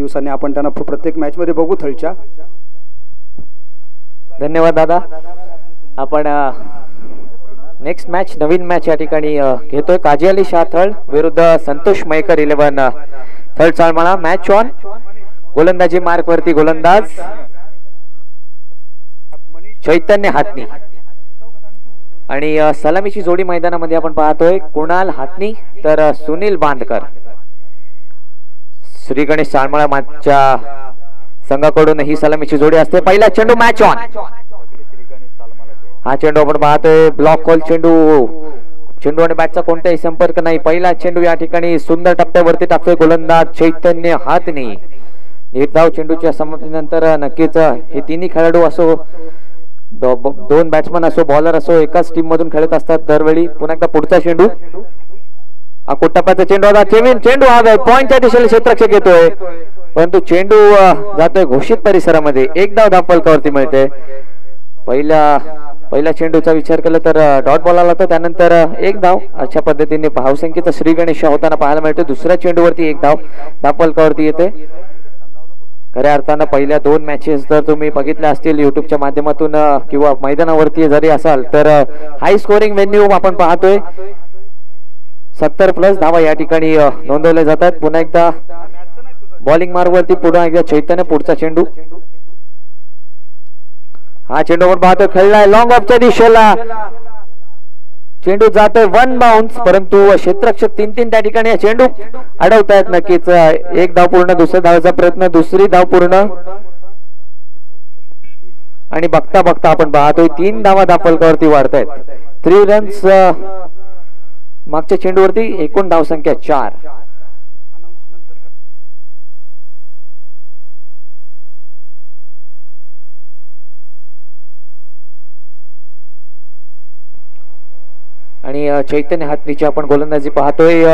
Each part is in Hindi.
दिवसांनी आपण त्यांना प्रत्येक मॅच मध्ये बघू थळच्या. धन्यवाद दादा. आपण नेक्स्ट मॅच नवीन मॅच या ठिकाणी घेतोय. काजी अली शाह थळ विरुद्ध संतोष मयेकर 11 थळ चाळमाळा. Match on. गोलंदाजी मार्क वरती गोलंदाज चैतन्य हातनी आणि सलामीची जोडी मैदानामध्ये आपण पाहतोय कुणाल हातनी तर सुनील बांधकर. श्री गणेश चाळमाळा मागच्या संघाकडून ही सलामीची जोडी असते. पहिला चेंडू मॅच ऑन. हा चेंडू आपण पाहतोय ब्लॉक होल चेंडू. चेंडू आणि बॅटचा कोणताही संपर्क नाही. पहिला चेंडू या ठिकाणी सुंदर टप्प्यावरती टाकतोय गोलंदाज चैतन्य हातनी. निर्धाव चेंडूच्या समाप्तीनंतर नक्कीच हे तिन्ही खेळाडू असो, दोन बॅट्समन असो, बॉलर असो, एकाच टीम मधून खेळत असतात दरवेळी. पुन्हा एकदा पुढचा चेंडू. टप्प्याचा चेंडू होता. चेंडू हा पॉइंटच्या दिशेला क्षेत्ररक्षक येतोय, परंतु चेंडू जातोय घोषित परिसरामध्ये. एक धाव धावफलकावरती मिळते. पहिल्या चेंडूचा विचार केला तर डॉट बॉल आला होता, त्यानंतर एक धाव. अशा पद्धतीने धावसंख्येचा श्री गणेश होताना पाहायला मिळते. दुसऱ्या चेंडूवरती एक धाव धावफलकावरती येते. खऱ्या अर्थानं पहिल्या 2 मॅचेस जर तुम्ही बघितल्या असतील युट्यूबच्या माध्यमातून किंवा मैदानावरती जरी असाल तर हाय स्कोरिंग व्हेन्यू आपण पाहतोय. 70+ धावा या ठिकाणी नोंदवल्या जातात. पुन्हा एकदा बॉलिंग मार्गवरती पुन्हा एकदा चैतन्य. पुढचा चेंडू. हा चेंडू आपण पाहतोय खेळलाय लॉंग ऑफच्या दिशेला. चेंडू जातोय 1 बाउन्स, परंतु क्षेत्ररक्षक 3 त्या ठिकाणी चेंडू अडवतायत. नक्कीच एक धाव पूर्ण. दुसऱ्या धावाचा प्रयत्न. दुसरी धाव पूर्ण. आणि बघता बघता आपण पाहतोय 3 धावा धावफलकावरती वाढतायत. 3 रन्स मागच्या चेंडूवरती. एकूण धावसंख्या 4. आणि चैतन्य हातनीची आपण गोलंदाजी पाहतोय.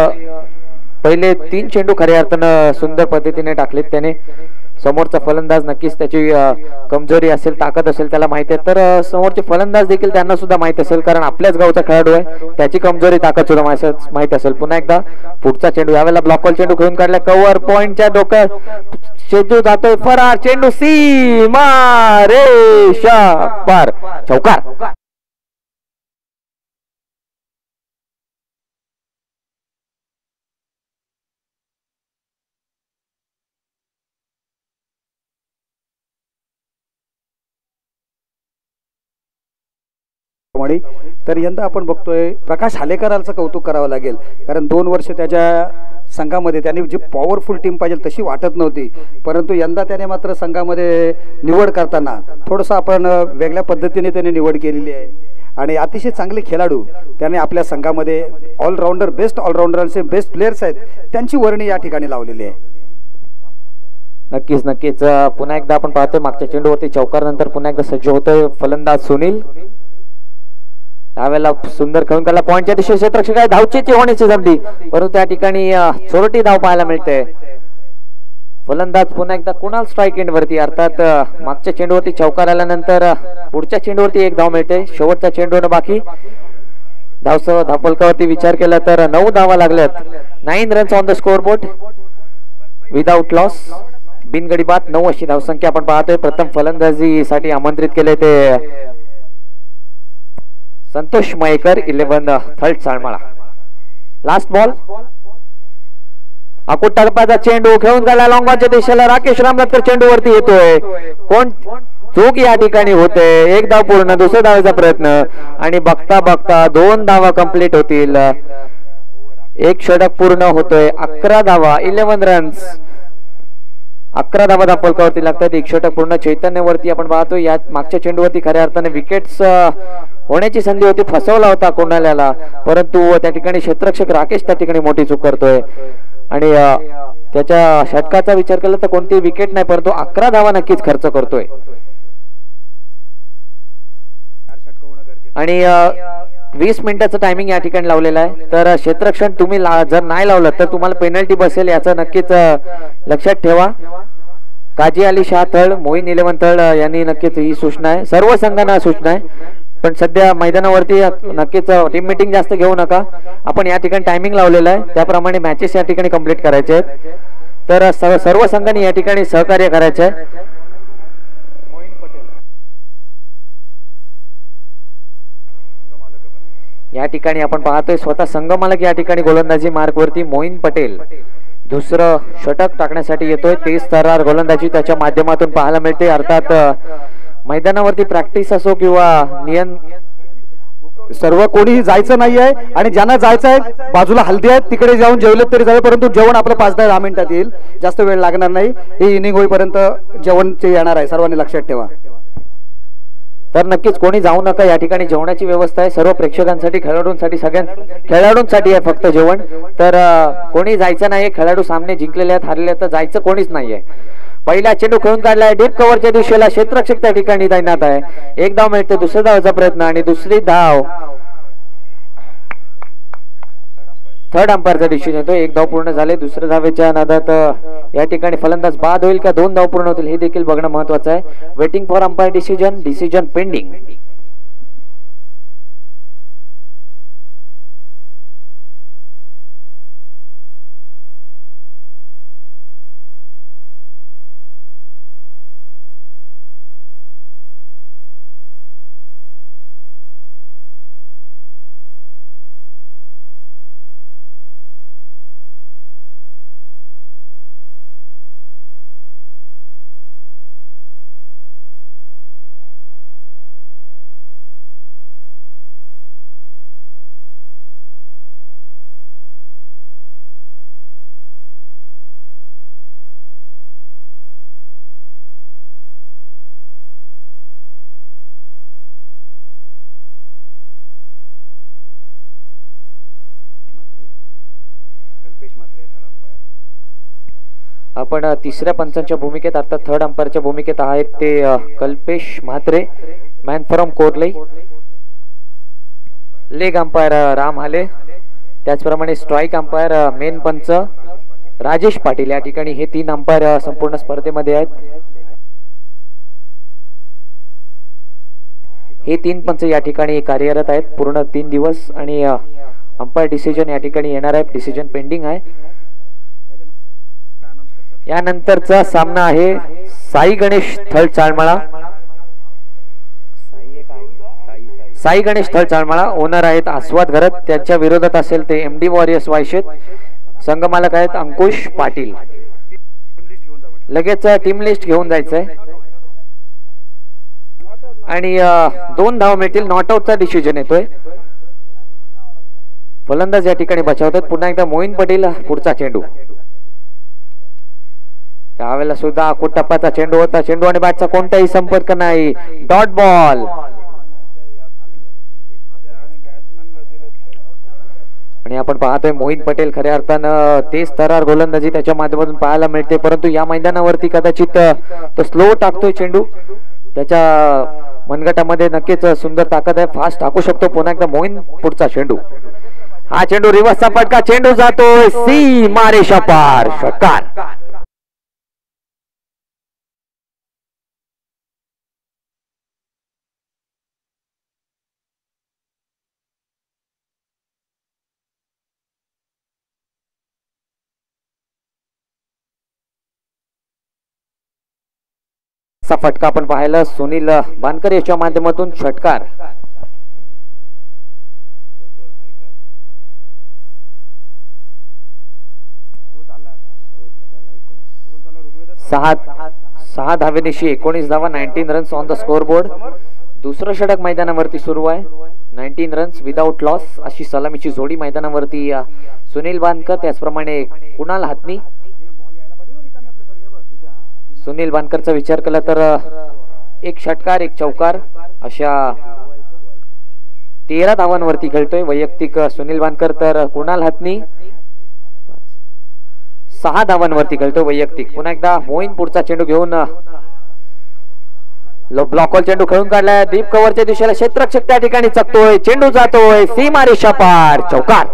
पहिले 3 चेंडू खऱ्या अर्थानं सुंदर पद्धतीने टाकलेत त्याने. समोरचा फलंदाज नक्कीच त्याची कमजोरी असेल, ताकद असेल त्याला माहिती आहे, तर समोरचे फलंदाज देखील त्यांना सुद्धा माहित असेल, कारण आपल्याच गावचा खेळाडू आहे, त्याची कमजोरी ताकद सुद्धा माहित असेल. पुन्हा एकदा पुढचा चेंडू. यावेळेला ब्लॉक बॉल चेंडू घेऊन काढला. कव्हर पॉइंटच्या डोक्यात चेंडू जातोय फरार. चेंडू सीमा रेषा पार. चौकार. तर यंदा आपण बघतोय प्रकाश हालेकरांचं कौतुक करावं लागेल, कारण 2 वर्ष त्याच्या संघामध्ये त्याने जी पॉवरफुल टीम पाहिजे तशी वाटत नव्हती, परंतु यंदा त्याने मात्र संघामध्ये निवड करताना थोडंसं आपण वेगळ्या पद्धतीने त्याने निवड केलेली आहे. आणि अतिशय चांगले खेळाडू त्याने आपल्या संघामध्ये ऑलराऊंडर, बेस्ट ऑलराऊंडरचे बेस्ट प्लेयर्स आहेत, त्यांची वर्णी या ठिकाणी लावलेली आहे. नक्कीच पुन्हा एकदा आपण पाहतोय मागच्या चेंडूवरती चौकार नंतर पुन्हा एकदा सज्ज होतोय फलंदाज सुनील. यावेळेला सुंदर खेळून काढला. पॉइंटच्या दिशेने क्षेत्ररक्षक आहे. धावचीची होण्याची संधी, परंतु त्या ठिकाणी चोरटी धाव पाहायला मिळते. फलंदाज पुन्हा एकदा कुणाल स्ट्राईक एंड वरती, अर्थात मागच्या चेंडूवरती चौकार आल्यानंतर पुढच्या चेंडूवरती एक धाव मिळते. शेवटच्या चेंडूने बाकी धावफलकावरती विचार केला तर 9 धावा लागल्यात. 9 runs on the scoreboard without loss. बिनगडी बाद 9 अशी धावसंख्या आपण पाहतोय. प्रथम फलंदाजीसाठी आमंत्रित केले ते संतोष मयेकर 11 थर्ड चाळमाळा. Last ball. टप्प्याचा चेंडू घेऊन गेला लॉंग ऑनच्या दिशेला. राकेश रामनाथकर चेंडूवरती येतोय. कोण चूक या ठिकाणी होते. एक धाव पूर्ण. दुसऱ्या धावेचा प्रयत्न आणि बघता बघता 2 धावा कंप्लीट होतील. एक षटक पूर्ण होतोय. 11 धावा 11 रन्स. 11 धावा धावफलकावरती लागतात. एक षटक पूर्ण. चैतन्यवरती आपण पाहतो या मागच्या चेंडूवरती खऱ्या अर्थाने विकेट्स होण्याची संधी होती. फसवला होता कोणाल्याला, परंतु त्या ठिकाणी क्षेत्ररक्षक राकेश त्या ठिकाणी मोठी चूक करतोय आणि त्याच्या षटकाचा विचार केला तर कोणती विकेट नाही, परंतु 11 धावा नक्कीच खर्च करतोय. आणि 20 मिनिटाचं टायमिंग या ठिकाणी लावलेलं आहे. तर क्षेत्ररक्षण तुम्ही जर नाही लावलं तर तुम्हाला पेनल्टी बसेल, याचं नक्कीच लक्षात ठेवा. काजी अली शाह थळ, मोईन 11 थळ यांनी नक्कीच ही सूचना आहे, सर्व संघांना सूचना आहे. पण सध्या मैदानावरती नक्कीच टीम मीटिंग जास्त घेऊ नका. आपण या ठिकाणी टायमिंग लावलेला आहे, त्याप्रमाणे मॅचेस या ठिकाणी कंप्लीट करायचे आहेत. तर सर्व संघांनी या ठिकाणी सहकार्य करायचं आहे. या ठिकाणी आपण पाहतोय स्वतः संघमालक या ठिकाणी गोलंदाजी मार्कवरती मोईन पटेल दुसरं षटक टाकण्यासाठी येतोय. तेज तर्रार गोलंदाजी त्याच्या माध्यमातून पाहायला मिळते. अर्थात मैदानावरती प्रॅक्टिस असो किंवा सर्व कोणीही जायचं नाहीये आणि ज्यांना जायचं आहे बाजूला हल्दी आहेत तिकडे जाऊन जेवलेत तरी जावे, परंतु जेवण आपलं 5-10 मिनिटात येईल, जास्त वेळ लागणार नाही. ही इनिंग होईपर्यंत जेवणचे येणार आहे, सर्वांनी लक्षात ठेवा. तर नक्कीच कोणी जाऊ नका. या ठिकाणी जेवणाची व्यवस्था आहे सर्व प्रेक्षकांसाठी, खेळाडूंसाठी, सगळ्या खेळाडूंसाठी आहे फक्त जेवण. तर कोणी जायचं नाही. खेळाडू सामने जिंकलेले आहेत, हारलेले आहेत, तर जायचं कोणीच नाहीये. पहिला चेंडू खेळून काढलाय डीप कव्हरच्या दिशेला, क्षेत्ररक्षक त्या ठिकाणी तैनात आहे. एक धाव मिळते, दुसऱ्या धावाचा प्रयत्न आणि दुसरी धाव थर्ड अंपायरचा डिसिजन येतो. एक धाव पूर्ण झाले. दुसऱ्या धावेच्या नादात या ठिकाणी फलंदाज बाद होईल का 2 धाव पूर्ण होतील हे देखील बघणं महत्वाचं आहे. Waiting for umpire decision pending. आपण तिसऱ्या पंचांच्या भूमिकेत अर्थात थर्ड अंपायरच्या भूमिकेत आहेत ते Kalpesh Mhatre, man from Korlai. Leg umpire Ram हाले, त्याचप्रमाणे स्ट्राईक अंपायर मेन पंच राजेश पाटील. या ठिकाणी हे 3 अंपायर संपूर्ण स्पर्धेमध्ये आहेत. हे 3 पंच या ठिकाणी कार्यरत आहेत पूर्ण 3 दिवस आणि अंपायर डिसिजन या ठिकाणी येणार आहे. डिसिजन पेंडिंग आहे. यानंतरचा सामना आहे साई गणेश थळ चाळमळा. साई गणेश थळ चाळमळा ओनर आहेत आस्वाद घरत, त्यांच्या विरोधात असेल ते एमडी वॉरियर्स वायशेत. संघमालक आहेत अंकुश पाटील. लगेच टीम लिस्ट घेऊन जायचंय आणि 2 धाव मिळतील. नॉट आउटचा डिसिजन येतोय. फलंदाज या ठिकाणी बचावतात. पुन्हा एकदा मोईन पटेल पुढचा चेंडू. त्यावेळेला सुद्धा आखूट टप्प्याचा चेंडू होता. चेंडू आणि बॅटचा कोणताही संपर्क नाही. Dot ball. आणि आपण पाहतोय मोहित पटेल खऱ्या अर्थानं तेज तरार गोलंदाजी त्याच्या माध्यमातून पाहायला मिळते, परंतु या मैदानावरती कदाचित तो स्लो टाकतोय चेंडू. त्याच्या मनगटामध्ये नक्कीच सुंदर ताकद आहे, फास्ट टाकू शकतो. पुन्हा एकदा मोहित पुढचा चेंडू. हा चेंडू रिव्हर्सचा फटका, चेंडू जातोय सीमा रेषा पार. षटकार. फटका आपण पाहिला सुनील बानकर याच्या माध्यमातून. षटकार. सहा धावेनिशी 19 धावा, 19 runs on the score board. दुसरं षटक मैदानावरती सुरू आहे. 19 रन्स विदाउट लॉस अशी सलामीची जोडी मैदानावरती सुनील बानकर, त्याचप्रमाणे कुणाल हातनी. सुनील बानकरचा विचार केला तर 1 षटकार 1 चौकार अशा 13 धावांवरती खेळतोय वैयक्तिक सुनील बानकर, तर कुणाल हातनी 6 धावांवरती खेळतोय वैयक्तिक. पुन्हा एकदा मोईन पुढचा चेंडू घेऊन ब्लॉकॉल चेंडू खेळून काढलाय डीप कव्हरच्या दिशेला. क्षेत्ररक्षक त्या ठिकाणी चकतोय, चेंडू जातोय सीमा रेषा पार. चौकार.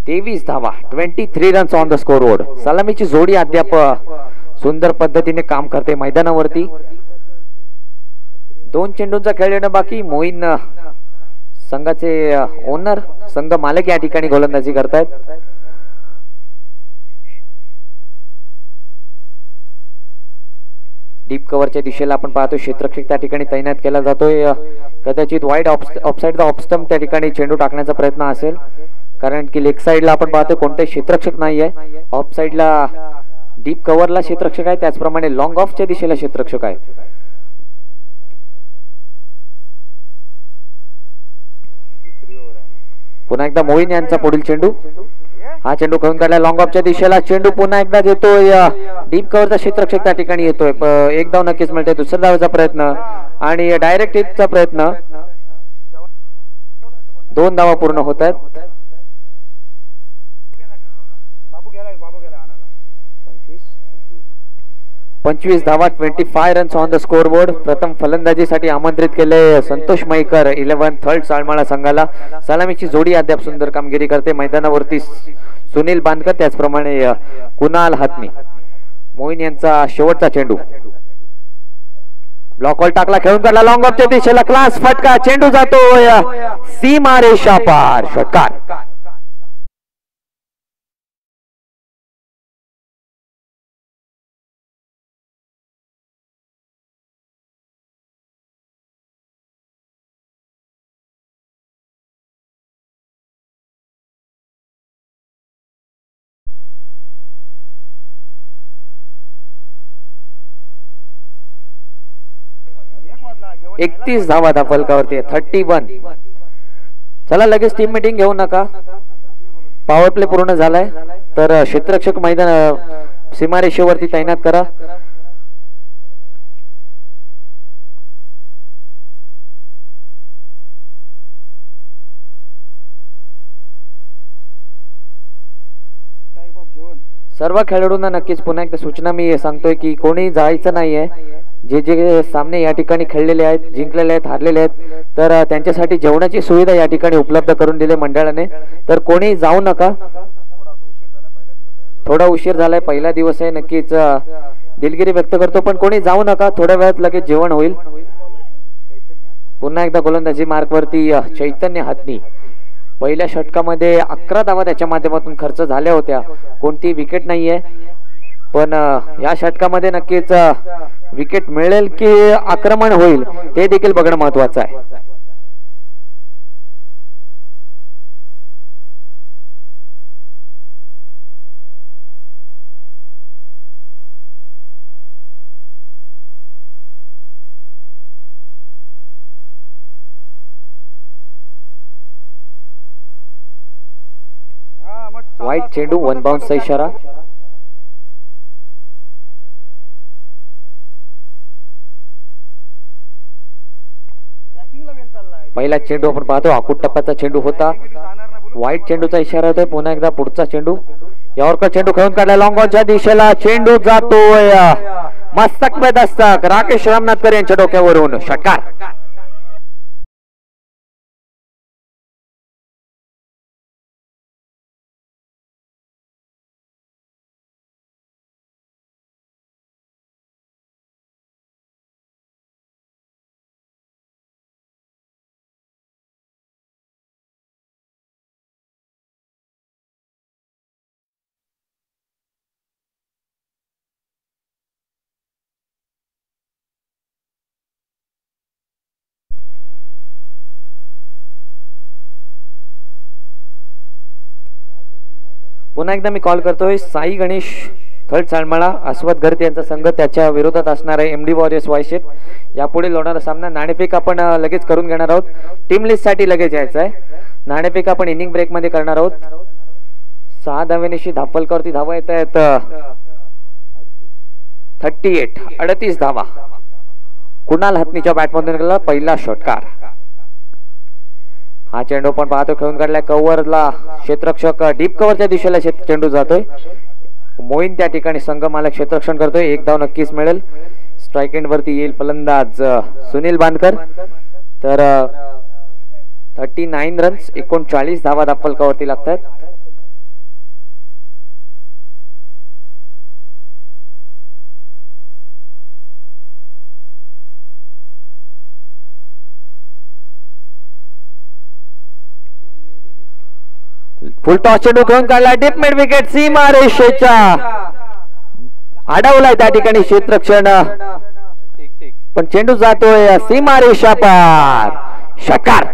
23 धावा, 23 runs on the scoreboard. सलामीची जोडी अद्याप सुंदर पद्धतीने काम करते मैदानावरती. 2 चेंडूंचा खेळ येणं बाकी. मोईन संघाचे ओनर, संघ मालक या ठिकाणी गोलंदाजी करतायत. डीप कव्हरच्या दिशेला आपण पाहतो क्षेत्ररक्षक त्या ठिकाणी तैनात केला जातोय. कदाचित वाईड ऑफसाइड द ऑफस्टंप त्या ठिकाणी चेंडू टाकण्याचा प्रयत्न असेल, कारण की लेग साइडला आपण पाहतो कोणतेही क्षेत्ररक्षक नाहीये. ऑफ साइडला डीप कव्हरला क्षेत्ररक्षक आहे, त्याचप्रमाणे लॉंग ऑफच्या दिशेला क्षेत्ररक्षक आहे. पुन्हा एकदा मोईन यांचा पुढील चेंडू. हा चेंडू खेळून काढला लॉंग ऑफच्या दिशेला. चेंडू पुन्हा एकदा येतोय. डीप कव्हरचा क्षेत्ररक्षक त्या ठिकाणी येतोय. एक धाव नक्कीच मिळते. दुसऱ्या धावाचा प्रयत्न आणि डायरेक्ट हिटचा प्रयत्न. 2 धावा पूर्ण होत आहेत. 25 धावा, 25 runs on the score board. प्रथम फलंदाजीसाठी आमंत्रित केले संतोष मयकर 11 थर्ड चाळमाळा संघाला. सलामीची जोडी अद्याप सुंदर कामगिरी करते मैदानावरती. सुनील बांदकर त्याचप्रमाणे कुणाल हातनी. मोईन यांचा शेवटचा चेंडू. ब्लॉक बॉल टाकला, खेळून काढला लॉंग ऑफच्या दिशेला. क्लास फटका. चेंडू जातोय सीमा रेषा पार. षटकार. एकतीस धावा त्या फलकावरती 31. चला लगेच टीम मीटिंग घेऊ नका. पॉवर प्ले पूर्ण झालाय, तर क्षेत्ररक्षक मैदान सीमारेषेवरती तैनात करा. सर्व खेळाडूंना नक्कीच पुन्हा एकदा सूचना मी सांगतोय की कोणी जायचं नाहीये. जे जे सामने या ठिकाणी खेळलेले आहेत, जिंकलेले आहेत, हारलेले आहेत, तर त्यांच्यासाठी जेवणाची सुविधा या ठिकाणी उपलब्ध करून दिली मंडळाने. तर कोणी जाऊ नका. थोडा उशीर झालाय, पहिला दिवस आहे. नक्कीच दिलगिरी व्यक्त करतो, पण कोणी जाऊ नका. थोड्या वेळात लगेच जेवण होईल. पुन्हा एकदा गोलंदाजी मार्कवरती चैतन्य हातनी. पहिल्या षटकामध्ये 11 धावा त्याच्या माध्यमातून खर्च झाल्या होत्या. कोणती विकेट नाहीये, पण या षटकामध्ये नक्कीच विकेट मिळेल की आक्रमण होईल ते देखील बघणं महत्वाचं आहे. वाईट चेंडू, 1 बाउन्सचा इशारा. पहिला चेंडू आपण पाहतो आकुट टप्प्याचा चेंडू होता. वाईट चेंडूचा इशारा होतोय. पुन्हा एकदा पुढचा चेंडू. यावर चेंडू खेळून काढला लॉंग ऑनच्या दिशेला. चेंडू जातोय मस्तक पे दस्तक. राकेश रामनाथकर यांच्या डोक्यावरून. षटकार. पुन्हा एकदा मी कॉल करतोय. साई गणेश थर्ड चाळमाळा, अस्वत घरते यांचा संघ त्याच्या विरोधात असणार आहे MD वॉरियर्स वायशेत. यापुढे होणारा सामना. नाणेफेक आपण लगेच करून घेणार आहोत. टीम लिस्ट साठी लगेच यायचं आहे. नाणेफेक आपण इनिंग ब्रेक मध्ये करणार आहोत. 6 धावेनिशी धापलकावरती धावा येत आहेत 38 धावा. कुणाल हत्नीच्या बॅटमधून गेला पहिला षटकार. हा चेंडू पण पाहतो खेळून काढलाय कव्हरला. क्षेत्ररक्षक डीप कव्हरच्या दिशेला चेंडू जातोय. मोईन त्या ठिकाणी संघ मालक क्षेत्ररक्षण करतोय. 1 धाव नक्कीच मिळेल. स्ट्राइक एंड वरती येईल फलंदाज सुनील बांदकर. तर 39 रन्स, 39 धावा दापलकावरती लागतात. फुलटॉस चेंडू घेऊन काढला डीप मिड विकेट सीमा रेषेच्या अडवलाय त्या ठिकाणी क्षेत्ररक्षण पण चेंडू जातोय सीमा रेषा पार षटकार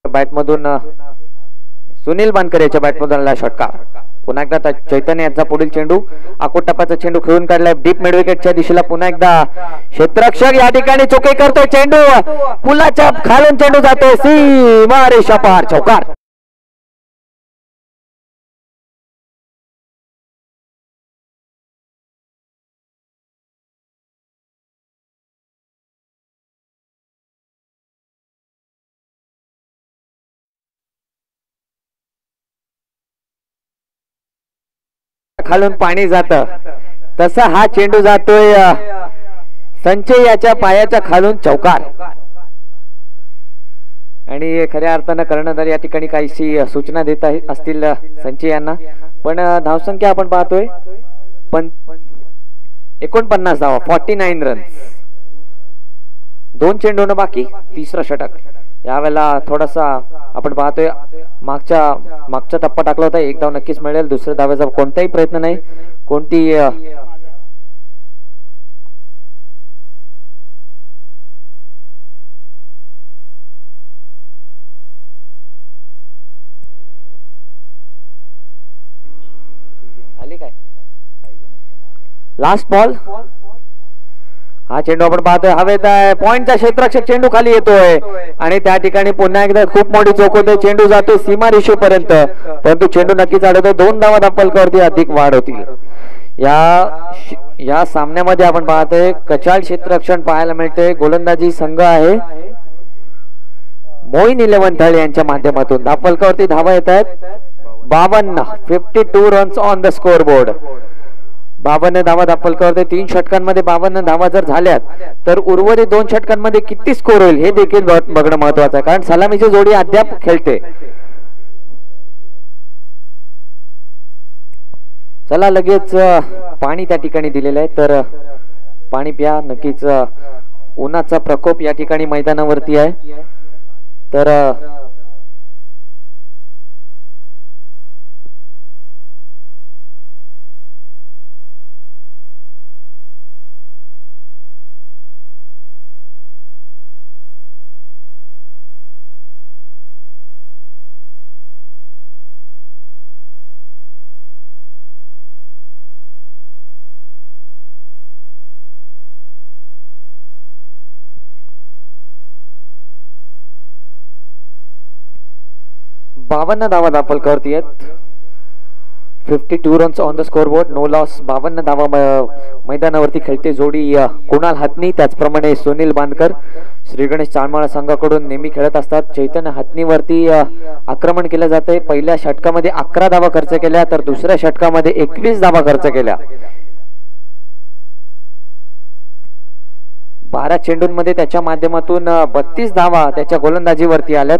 बॅट मधून सुनील बानकर याच्या बॅट मधून षटकार पुन्हा एकदा चैतन्य यांचा पुढील चेंडू आकोट टप्प्याचा चेंडू खेळून काढलाय डीप मिड विकेटच्या दिशेला पुन्हा एकदा क्षेत्ररक्षक या ठिकाणी चुकी करतोय चेंडू पुलाच्या खालून चेंडू जातोय सीमा रेषा पार चौकार खालून पाणी जात तसा हा चेंडू जातोय संचय याच्या पायाच्या खालून चौकार आणि खऱ्या अर्थानं कर्णधार या ठिकाणी काहीशी सूचना देत असतील संचय यांना पण धावसंख्या आपण पाहतोय पण 49 धावा 49 रन्स 2 चेंडून बाकी तिसरा षटक यावेळेला थोडासा आपण पाहतोय मागचा टप्पा टाकला होता 1 धाव नक्कीच मिळेल दुसऱ्या धावेचा कोणताही प्रयत्न नाही कोणती आली काय लास्ट बॉल हा चेंडू आपण पाहतोय हवेत आहे पॉइंटचा क्षेत्ररक्षक चेंडू खाली येतोय आणि त्या ठिकाणी पुन्हा एकदा खूप मोठी चौक होते चेंडू जातोय सीमा रेषेपर्यंत परंतु चेंडू नक्कीच अडवतो 2 धावा दापलकरती अधिक वाढ होती या सामन्यामध्ये आपण पाहतोय कचाळ क्षेत्ररक्षण पाहायला मिळते गोलंदाजी संघ आहे मोईन 11 थळ यांच्या माध्यमातून दापलकरती धावा येत आहेत 52 runs on the score board 52 धावा दापलकरते 3 षटकांमध्ये 52 धावा जर झाल्यात तर उर्वरित 2 षटकांमध्ये किती स्कोर होईल हे देखील बघणं महत्वाचं आहे कारण सलामीची जोडी अद्याप खेळते चला लगेच पाणी त्या ठिकाणी दिलेलं आहे तर पाणी प्या नक्कीच उन्हाचा प्रकोप या ठिकाणी मैदानावरती आहे तर बावन्न धावा दापलकरती आहेत 52 runs on the scoreboard no loss 52 धावा मैदानावरती खेळते जोडी कुणाल हातनी त्याचप्रमाणे सुनील बांदकर श्री गणेश चाळमाळा संघाकडून नेहमी खेळत असतात चैतन्य हातनीवरती आक्रमण केलं जाते पहिल्या षटकामध्ये 11 धावा खर्च केल्या तर दुसऱ्या षटकामध्ये 21 धावा खर्च केल्या 12 चेंडूंमध्ये त्याच्या माध्यमातून 32 धावा त्याच्या गोलंदाजीवरती आल्यात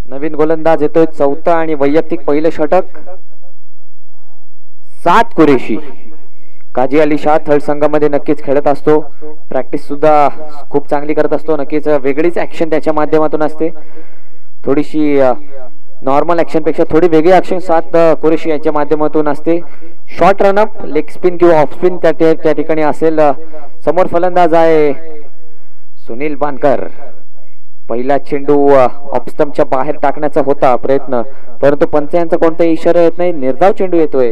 नवीन गोलंदाज येतोय चौथा आणि वैयक्तिक पहिलं षटक 7 कुरेशी काजी अली शाह थर्ड संघामध्ये नक्कीच खेळत असतो प्रॅक्टिस सुद्धा खूप चांगली करत असतो नक्कीच वेगळीच ऍक्शन त्याच्या माध्यमातून असते थोडीशी नॉर्मल ऍक्शन पेक्षा थोडी वेगळी ऍक्शन 7 कुरेशी यांच्या माध्यमातून असते शॉर्ट रनअप लेग स्पिन किंवा ऑफ स्पिन त्या ठिकाणी असेल समोर फलंदाज आहे सुनील बानकर पहिला चेंडू ऑफस्टंपच्या बाहेर टाकण्याचा होता प्रयत्न परंतु पंच यांचा कोणताही इशारा येत नाही निर्धाव चेंडू येतोय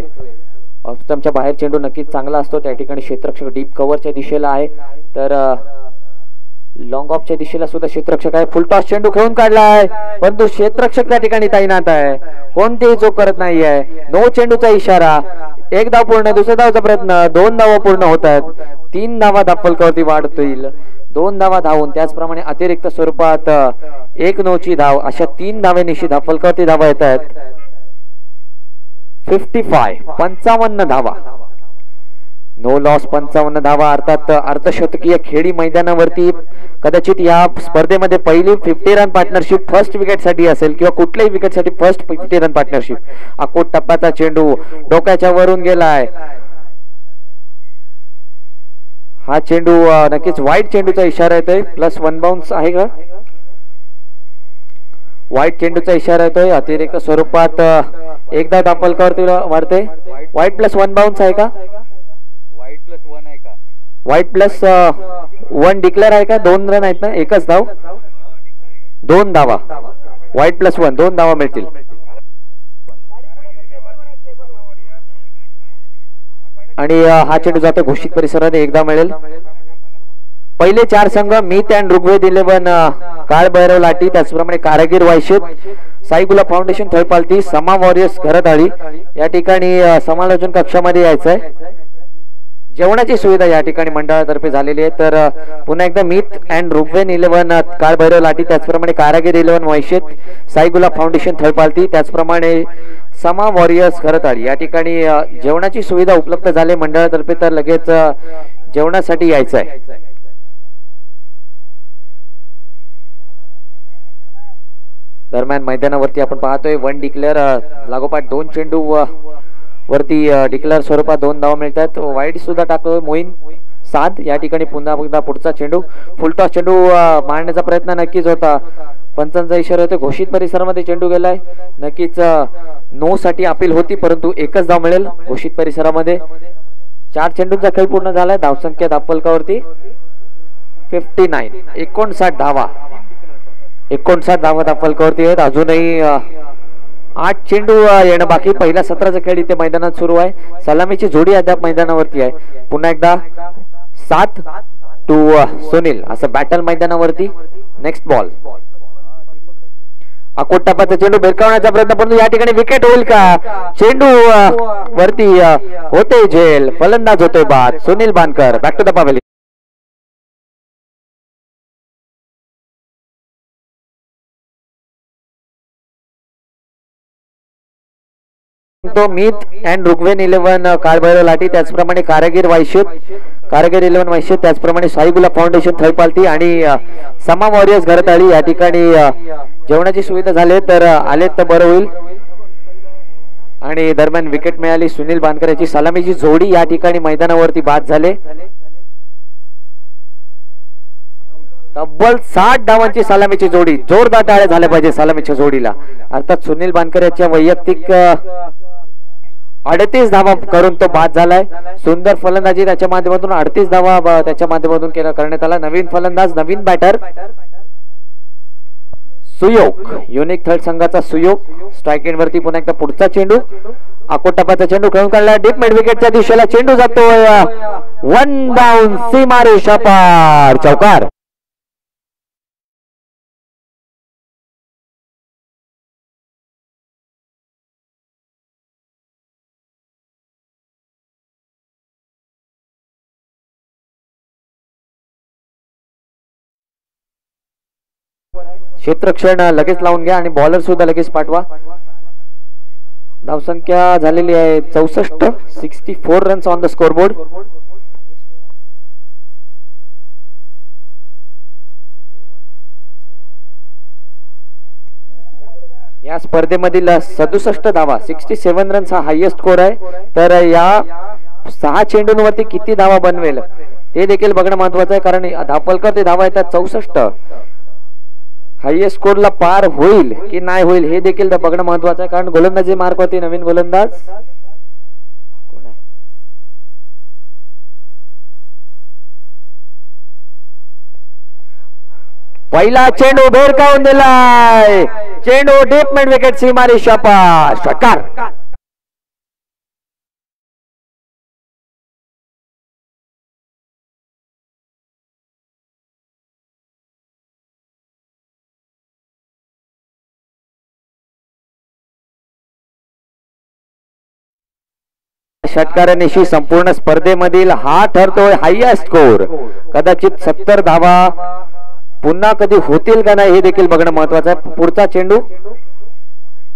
ऑफस्टंपच्या बाहेर चेंडू नक्कीच चांगला असतो त्या ठिकाणी क्षेत्ररक्षक डीप कव्हरच्या दिशेला आहे तर लॉंग ऑफच्या दिशेला सुद्धा क्षेत्ररक्षक आहे फुल टॉस चेंडू खेळून काढलाय परंतु क्षेत्ररक्षक त्या ठिकाणी तैनात आहे कोणतेही चूक करत नाहीये नो चेंडूचा इशारा 1 धाव पूर्ण दुसऱ्या धावचा प्रयत्न 2 धावा पूर्ण होत आहेत 3 धावा दापलकरती वाढतील 2 धावा धावून त्याचप्रमाणे अतिरिक्त स्वरूपात 1 नोची धाव अशा 3 धावेनिशी दापलकरती धावा येत आहेत 55 धावा नो लॉस 55 धावा. अर्थात अर्धशतकीय खेळी मैदानावरती कदाचित या स्पर्धेमध्ये पहिली 50 रन पार्टनरशिप फर्स्ट विकेट साठी असेल किंवा कुठल्याही विकेट साठी फर्स्ट 50 रन पार्टनरशिप. आकोट टप्प्याचा चेंडू डोक्याच्या वरून गेलाय. हा चेंडू नक्कीच वाईट चेंडूचा इशारा येतोय. +1 बाउन्स आहे का? वाईट चेंडूचा इशारा येतोय. अतिरिक्त स्वरूपात एकदा दापलकावरती वाढते. वाईट +1 बाउन्स आहे का? वाईट +1 डिक्लेअर आहे का? 2 रन आहेत ना? एकच धाव, 2 धावा. वाईट +1 2 धावा मिळतील. आणि हा चेंडू जातो घोषित परिसरात. एकदा मिळेल. पहिले 4 संघ मीत अँड ऋग्वेद 11 काळ भैरव लाटी, त्याचप्रमाणे कारागीर वायशेत, साई गुलाब फाउंडेशन थळपालती, समा वॉरियर्स घरताळी या ठिकाणी समालोचन कक्षामध्ये यायचंय. जेवणाची सुविधा या ठिकाणी मंडळातर्फे झालेली आहे. तर पुन्हा एकदा मीत अँड ऋग्वेद 11 काळ भैरव लाटी, त्याचप्रमाणे कारागीर 11 वायशेत, साई गुलाब फाउंडेशन थळपालती, त्याचप्रमाणे समा वॉरियर्स घरताळी या ठिकाणी जेवणाची सुविधा उपलब्ध झाली मंडळातर्फे. तर लगेच जेवणासाठी यायचं आहे. दरम्यान मैदानावरती आपण पाहतोय 1 डिक्लेअर लागोपाठ 2 चेंडू वरती डिक्लेअर स्वरूपात 2 धावा मिळतात. वाईट सुद्धा टाकतोय मोईन 7 या ठिकाणी. पुन्हा एकदा पुढचा चेंडू फुलटॉस चेंडू मारण्याचा प्रयत्न नक्कीच होता. पंचांचा इशारा होता. घोषित परिसरामध्ये चेंडू गेलाय. नक्कीच नो साठी अपील होती परंतु एकच धाव मिळेल घोषित परिसरामध्ये. 4 चेंडूंचा खेळ पूर्ण झालाय. धावसंख्या दापलकावरती 59. 59 धावा. 59 धावा दापलकावरती आहेत. अजूनही 8 चेंडू येणं बाकी. पहिल्या सत्राचा खेळ इथे मैदानात सुरू आहे. सलामीची जोडी अद्याप मैदानावरती आहे. पुन्हा एकदा 7 टू सुनील असं बॅटल मैदानावरती. Next ball. अकोट टप्प्याचा चेंडू भिरकावण्याचा प्रयत्न परंतु या ठिकाणी विकेट होईल का? चेंडू वरती होते झेल. फलंदाज होते बाद. Sunil Bankar. Back to the pavilion. तो मीत अँड ऋग्वेद 11 काळभैरव लाटी, त्याचप्रमाणे कारागीर 11 वायशेत, त्याचप्रमाणे साई गुलाब फाउंडेशन थळपालती आणि समा वॉरियर्स घरताळी या ठिकाणी जेवणाची सुविधा झाली तर आले तर बरं होईल. आणि दरम्यान विकेट मिळाली. सुनील बानकर याची सलामीची जोडी या ठिकाणी मैदानावरती बाद झाले. तब्बल 60 धावांची सलामीची जोडी. जोरदार टाळ्या झाल्या पाहिजे सलामीच्या जोडीला. अर्थात सुनील बानकर याच्या वैयक्तिक 38 धावा करून तो बाद झालाय. सुंदर फलंदाजी त्याच्या माध्यमातून 38 धावा त्याच्या माध्यमातून करण्यात आला. नवीन फलंदाज, नवीन बॅटर सुयोग. युनिक थर्ड संघाचा सुयोग स्ट्राइक एंड वरती. पुन्हा एकदा पुढचा चेंडू. अकोट टप्प्याचा चेंडू खेळून काढला. डीप मिड विकेटच्या दिशेला चेंडू जातोय. 1 बाउन्स. सीमारेषा पार. चौकार. क्षेत्ररक्षण लगेच लावून घ्या आणि बॉलर सुद्धा लगेच पाठवा. धावसंख्या झालेली आहे 64. 64 रन्स ऑन द स्कोरबोर्ड. या स्पर्धेमधील 67 धावा 67 रन्स हा हायएस्ट स्कोर आहे. तर या 6 चेंडूंवरती किती धावा बनवेल ते देखील बघणं महत्वाचं आहे. कारण धापलकर ते धावा येतात 64. हायएस्ट स्कोरला पार होईल की नाही होईल हे देखील बघणं महत्वाचं आहे. कारण गोलंदाजी मार्क होती. नवीन गोलंदाज कोण आहे? पहिला चेंडू भिरकावून दिलाय. चेंडू डीप मिड विकेट. सीमारेषा पार. षटकार. षटकारानिशी संपूर्ण स्पर्धेमधील हा ठरतोय हायएस्ट स्कोर. कदाचित 70 धावा पुन्हा कधी होतील का नाही हे देखील बघणं महत्वाचं आहे. पुढचा चेंडू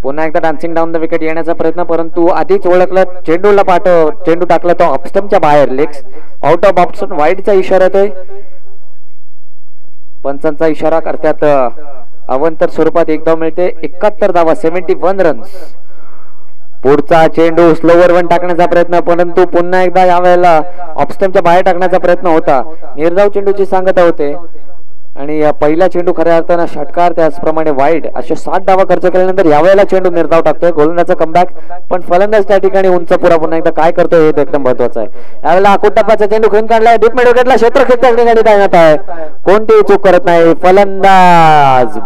पुन्हा एकदा डान्सिंग डाऊन द विकेट येण्याचा प्रयत्न, परंतु आधीच ओळखलं चेंडूला चेंडू टाकला तो ऑफस्टमच्या बाहेर, लेग्स आउट ऑफ ऑप्शन, वाईडचा इशारा येतोय. पंचांचा इशारा करतात. अवंतर स्वरूपात एक धाव मिळते. 71 धावा, 71 रन्स. पुढचा चेंडू स्लोवर वन टाकण्याचा प्रयत्न, परंतु पुन्हा एकदा यावेळेला ऑफस्टमच्या बाहेर टाकण्याचा प्रयत्न होता. निर्धाव चेंडूची सांगता होते आणि पहिला चेंडू खऱ्या अर्थानं षटकार, त्याचप्रमाणे वाईड असे 60 धावा खर्च केल्यानंतर यावेळेला चेंडू निर्धाव टाकतोय. गोलंदाजचा कमबॅक, पण फलंदाज त्या ठिकाणी उंच पुरा पुन्हा एकदा काय करतोय हे एकदम महत्वाचं आहे. यावेळेला आकुटप्पाचा चेंडू खेळून काढलाय, डीप मिड विकेटला क्षेत्ररक्षक त्या ठिकाणी तैनात आहे. कोणतीही चूक करत नाही फलंदाज.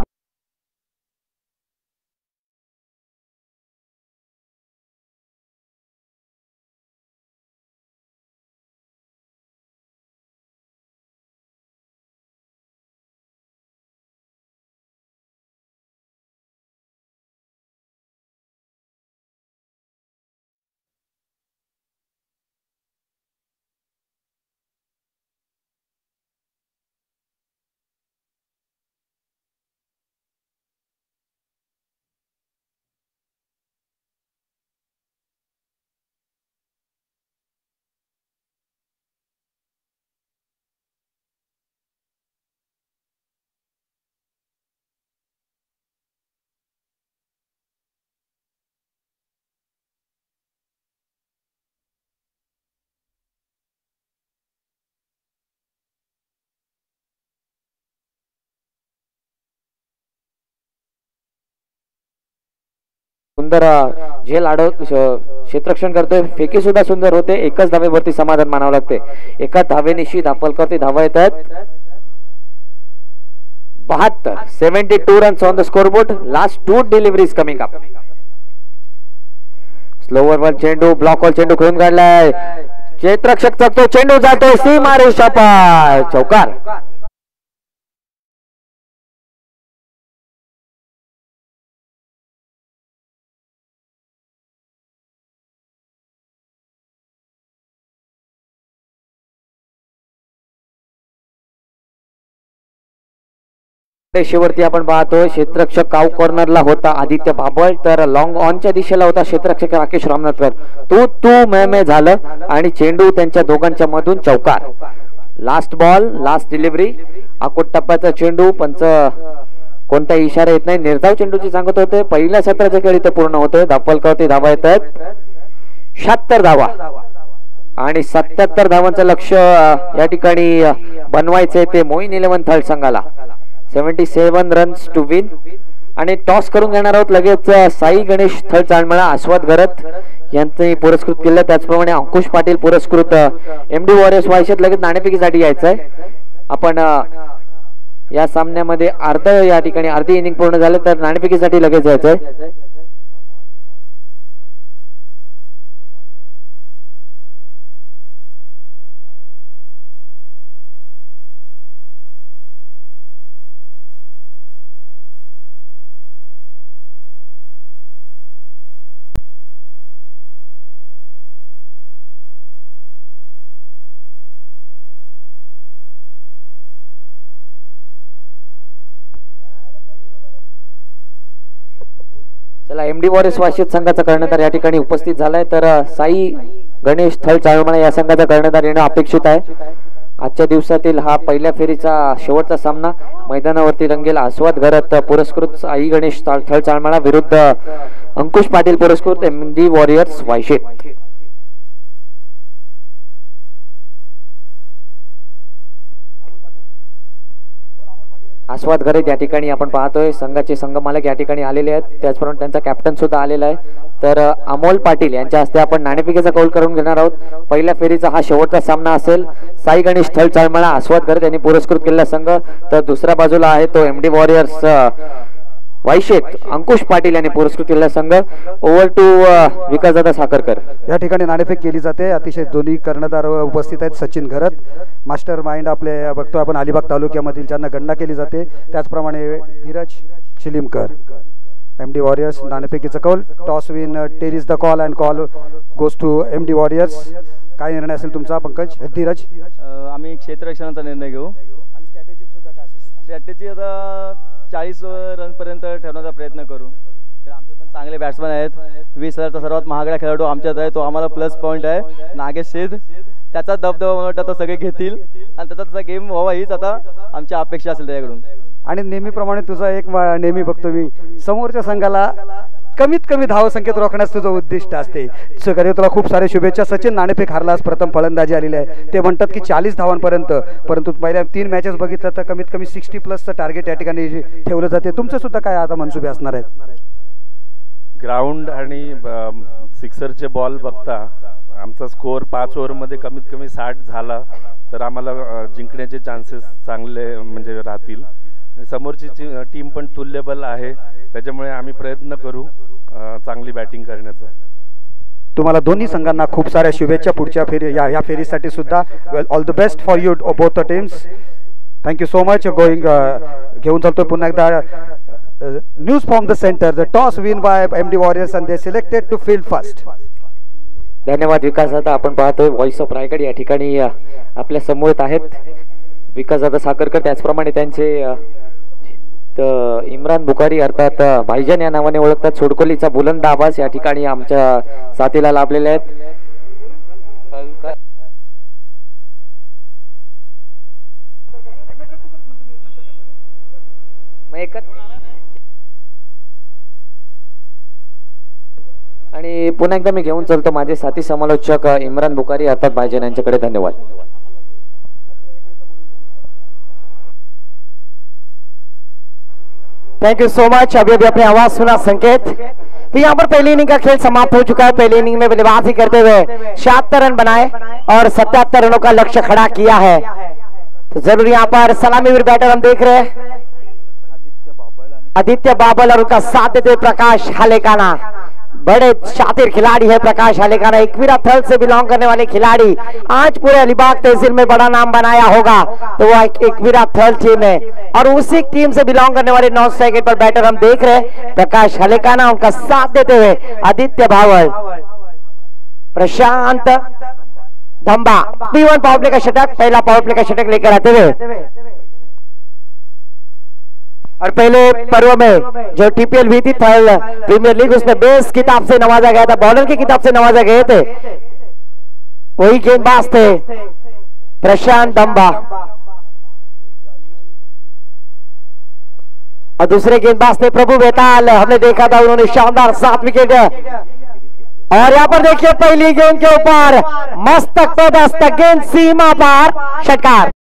सुंदर झेल आडव क्षेत्ररक्षण करतोय. फेकी सुद्धा सुंदर होते. एकच धावेवरती समाधान मानावं लागते. एका धावेनिशी धापलकरती धावा येतात. 72, 72 runs on the scoreboard. Last 2 deliveries coming up. Slower one चेंडू, ब्लॉक बॉल चेंडू खेळून काढलाय. क्षेत्ररक्षक चकतो, चेंडू जातोय सीमारेषा पार, चौकार. रेषेवरती आपण पाहतोय क्षेत्ररक्षक काव कॉर्नरला होता आदित्य भाबळ, तर लॉंग ऑनच्या दिशेला होता क्षेत्ररक्षक राकेश रामनाथकर. तू मैं झालं आणि चेंडू त्यांच्या दोघांच्या मधून चौकार. Last ball, last delivery. Akot टप्प्याचा चेंडू, पंच कोणताही इशारा येत नाही. निर्धाव चेंडूची सांगत होते. पहिल्या सत्राच्या खेळी ते पूर्ण होतोय. धापलकरती धावा येत आहेत. 76 धावा आणि 77 धावांचं लक्ष या ठिकाणी बनवायचंय ते मोईन 11 थर्ड संघाला. 77 रन्स टू विन. आणि टॉस करून घेणार आहोत लगेच. साई गणेश थर्ड चांदमळा, आस्वाद घरत यांनी पुरस्कृत केलं. त्याचप्रमाणे अंकुश पाटील पुरस्कृत एमडी वॉरियर्स वायशेत लगेच नाणेफेकीसाठी यायचंय. आपण या सामन्यामध्ये या ठिकाणी अर्धी इनिंग पूर्ण झाले तर नाणेफेकीसाठी लगेच यायचंय. चला, एमडी वॉरियर्स वाशित संघाचा कर्णधार या ठिकाणी उपस्थित झालाय. तर साई गणेश थळ चाळमळा या संघाचा कर्णधार येणं अपेक्षित आहे. आजच्या दिवसातील हा पहिल्या फेरीचा शेवटचा सामना मैदानावरती रंगेल. आस्वाद घरत पुरस्कृत साई गणेश थळ चाळमळा विरुद्ध अंकुश पाटील पुरस्कृत एमडी वॉरियर्स वायशेत. आस्वाद घरे या ठिकाणी आपण पाहतोय संघाचे संघमालक या ठिकाणी आलेले आहेत. त्याचप्रमाणे त्यांचा कॅप्टन सुद्धा आलेला आहे. तर अमोल पाटील यांच्या हस्ते आपण नाणेफेकीचा कौल करून घेणार आहोत. पहिल्या फेरीचा हा शेवटचा सामना असेल. साई गणेश थळ चाळमळा, आस्वाद घरे यांनी पुरस्कृत केलेला संघ, तर दुसऱ्या बाजूला आहे तो एमडी वॉरियर्स वायशेत अंकुश पाटील यांनी पुरस्कृत केलेला संघ. ओव्हर टू विकासदादा साखरकर. या ठिकाणी नाणेफेक केली जाते. अतिशय दोन्ही कर्णधार उपस्थित आहेत. सचिन घरत मास्टर माइंड आपले बघतो आपण अलिबाग तालुक्यामधील, ज्यांना गणना केली जाते. त्याचप्रमाणे धीरज शिलीमकर. एमडी वॉरियर्स नाणेफेकीचा कौल. टॉस विन टेरिस the call and call goes to MD Warriors. काय निर्णय असेल तुमचा पंकज? धीरज, आम्ही क्षेत्ररक्षणाचा निर्णय घेऊ. आणि स्ट्रॅटेजी सुद्धा काय असेल? स्ट्रॅटेजी आता 40 रन पर्यंत ठेवण्याचा प्रयत्न करू. तर आमचं चांगले बॅट्समन आहेत. 20,000चा सर्वात महागडा खेळाडू आमच्यात आहे, तो आम्हाला प्लस पॉईंट आहे. नागेश सेठ, त्याचा दबदबा मला वाटतं आता सगळे घेतील आणि त्याचा गेम व्हावा हीच आता आमची अपेक्षा असेल त्याच्याकडून. आणि नेहमीप्रमाणे तुझा एक नेहमी बघतो मी, समोरच्या संघाला कमीत कमी धावसंख्येत रोखण्यास तुझं उद्दिष्ट असते. तुला खूप सारे शुभेच्छा. सचिन नाणेफेक हारलास, प्रथम फलंदाजी आलेली आहे. ते म्हणतात की 40 धावांपर्यंत, परंतु पहिल्या 3 मॅचेस बघितलं तर कमीत कमी 60+ टार्गेट या ठिकाणी ठेवलं जाते. तुमचं सुद्धा काय आता मनसुबे असणार आहेत? ग्राउंड आणि सिक्सरचे बॉल बघता आमचा स्कोअर 5 ओव्हरमध्ये कमीत कमी 60 झाला तर आम्हाला जिंकण्याचे चान्सेस चांगले म्हणजे राहतील. समोरची टीम पण तुल्यबल आहे, त्याच्यामुळे आम्ही प्रयत्न करू चांगली बॅटिंग करण्याचा. तुम्हाला दोन्ही संघांना खूप साऱ्या शुभेच्छा पुढच्या या फेरीसाठी सुद्धा. All the best for you both the teams. Thank you so much. Going घेऊन चालतोय पुन्हा एकदा news from the centre. The toss win by MD warriors and they selected to field first. धन्यवाद विकास. आता आपण पाहतोय व्हॉइस ऑफ रायगड या ठिकाणी आपल्या समोर आहेत विकास दादा साखरकर, त्याचप्रमाणे त्यांचे इम्रान बुखारी अर्थात भाईजान या नावाने ओळखतात. सोडकोलीचा बुलंद आवाज या ठिकाणी आमच्या साथीला लाभलेले आहेत. आणि पुन्हा एकदा मी घेऊन चलतो माझे साथी समालोचक इम्रान बुखारी अर्थात भाईजान यांच्याकडे. धन्यवाद. Thank you so much. अभी अपने आवाज सुना संकेत. तो यहाँ पर पहली इनिंग का खेल समाप्त हो चुका है. पहली इनिंग में बल्लेबाजी करते हुए 76 रन बनाए और 77 रनों का लक्ष्य खड़ा किया है. तो जरूर यहाँ पर सलामीवीर बैटर हम देख रहे हैं आदित्य बाबल और उनका साथ देते प्रकाश हालेकाना. बड़े शातिर खिलाड़ी है प्रकाश हालेकाना, एकवीरा थल से बिलोंग करने वाले खिलाड़ी. आज पूरे अलीबाग तहसील में बड़ा नाम बनाया होगा तो वो एकवीरा थल टीम है और उसी टीम से बिलोंग करने वाले 9 सेकंड पर बैटर हम देख रहे हैं प्रकाश हालेकाना. उनका साथ देते हुए आदित्य बावल, प्रशांत धंबा. P1 पावर प्ले का शतक, पहला पावर प्ले का शतक लेकर आते हुए. और पहले पर्व में जो TPL हुई थी थर्ड प्रीमियर लीग, उसमें बेस किताब से नवाजा गया था, बॉलर की किताब से नवाजा गए थे. वही गेंदबाज थे प्रशांत दम्बा और दूसरे गेंदबाज थे प्रभु बेताल. हमने देखा था उन्होंने शानदार 7 विकेट. और यहाँ पर देखिए पहली गेंद के ऊपर मस्तक पे दस्तक, गेंद सीमा पार, षटकार.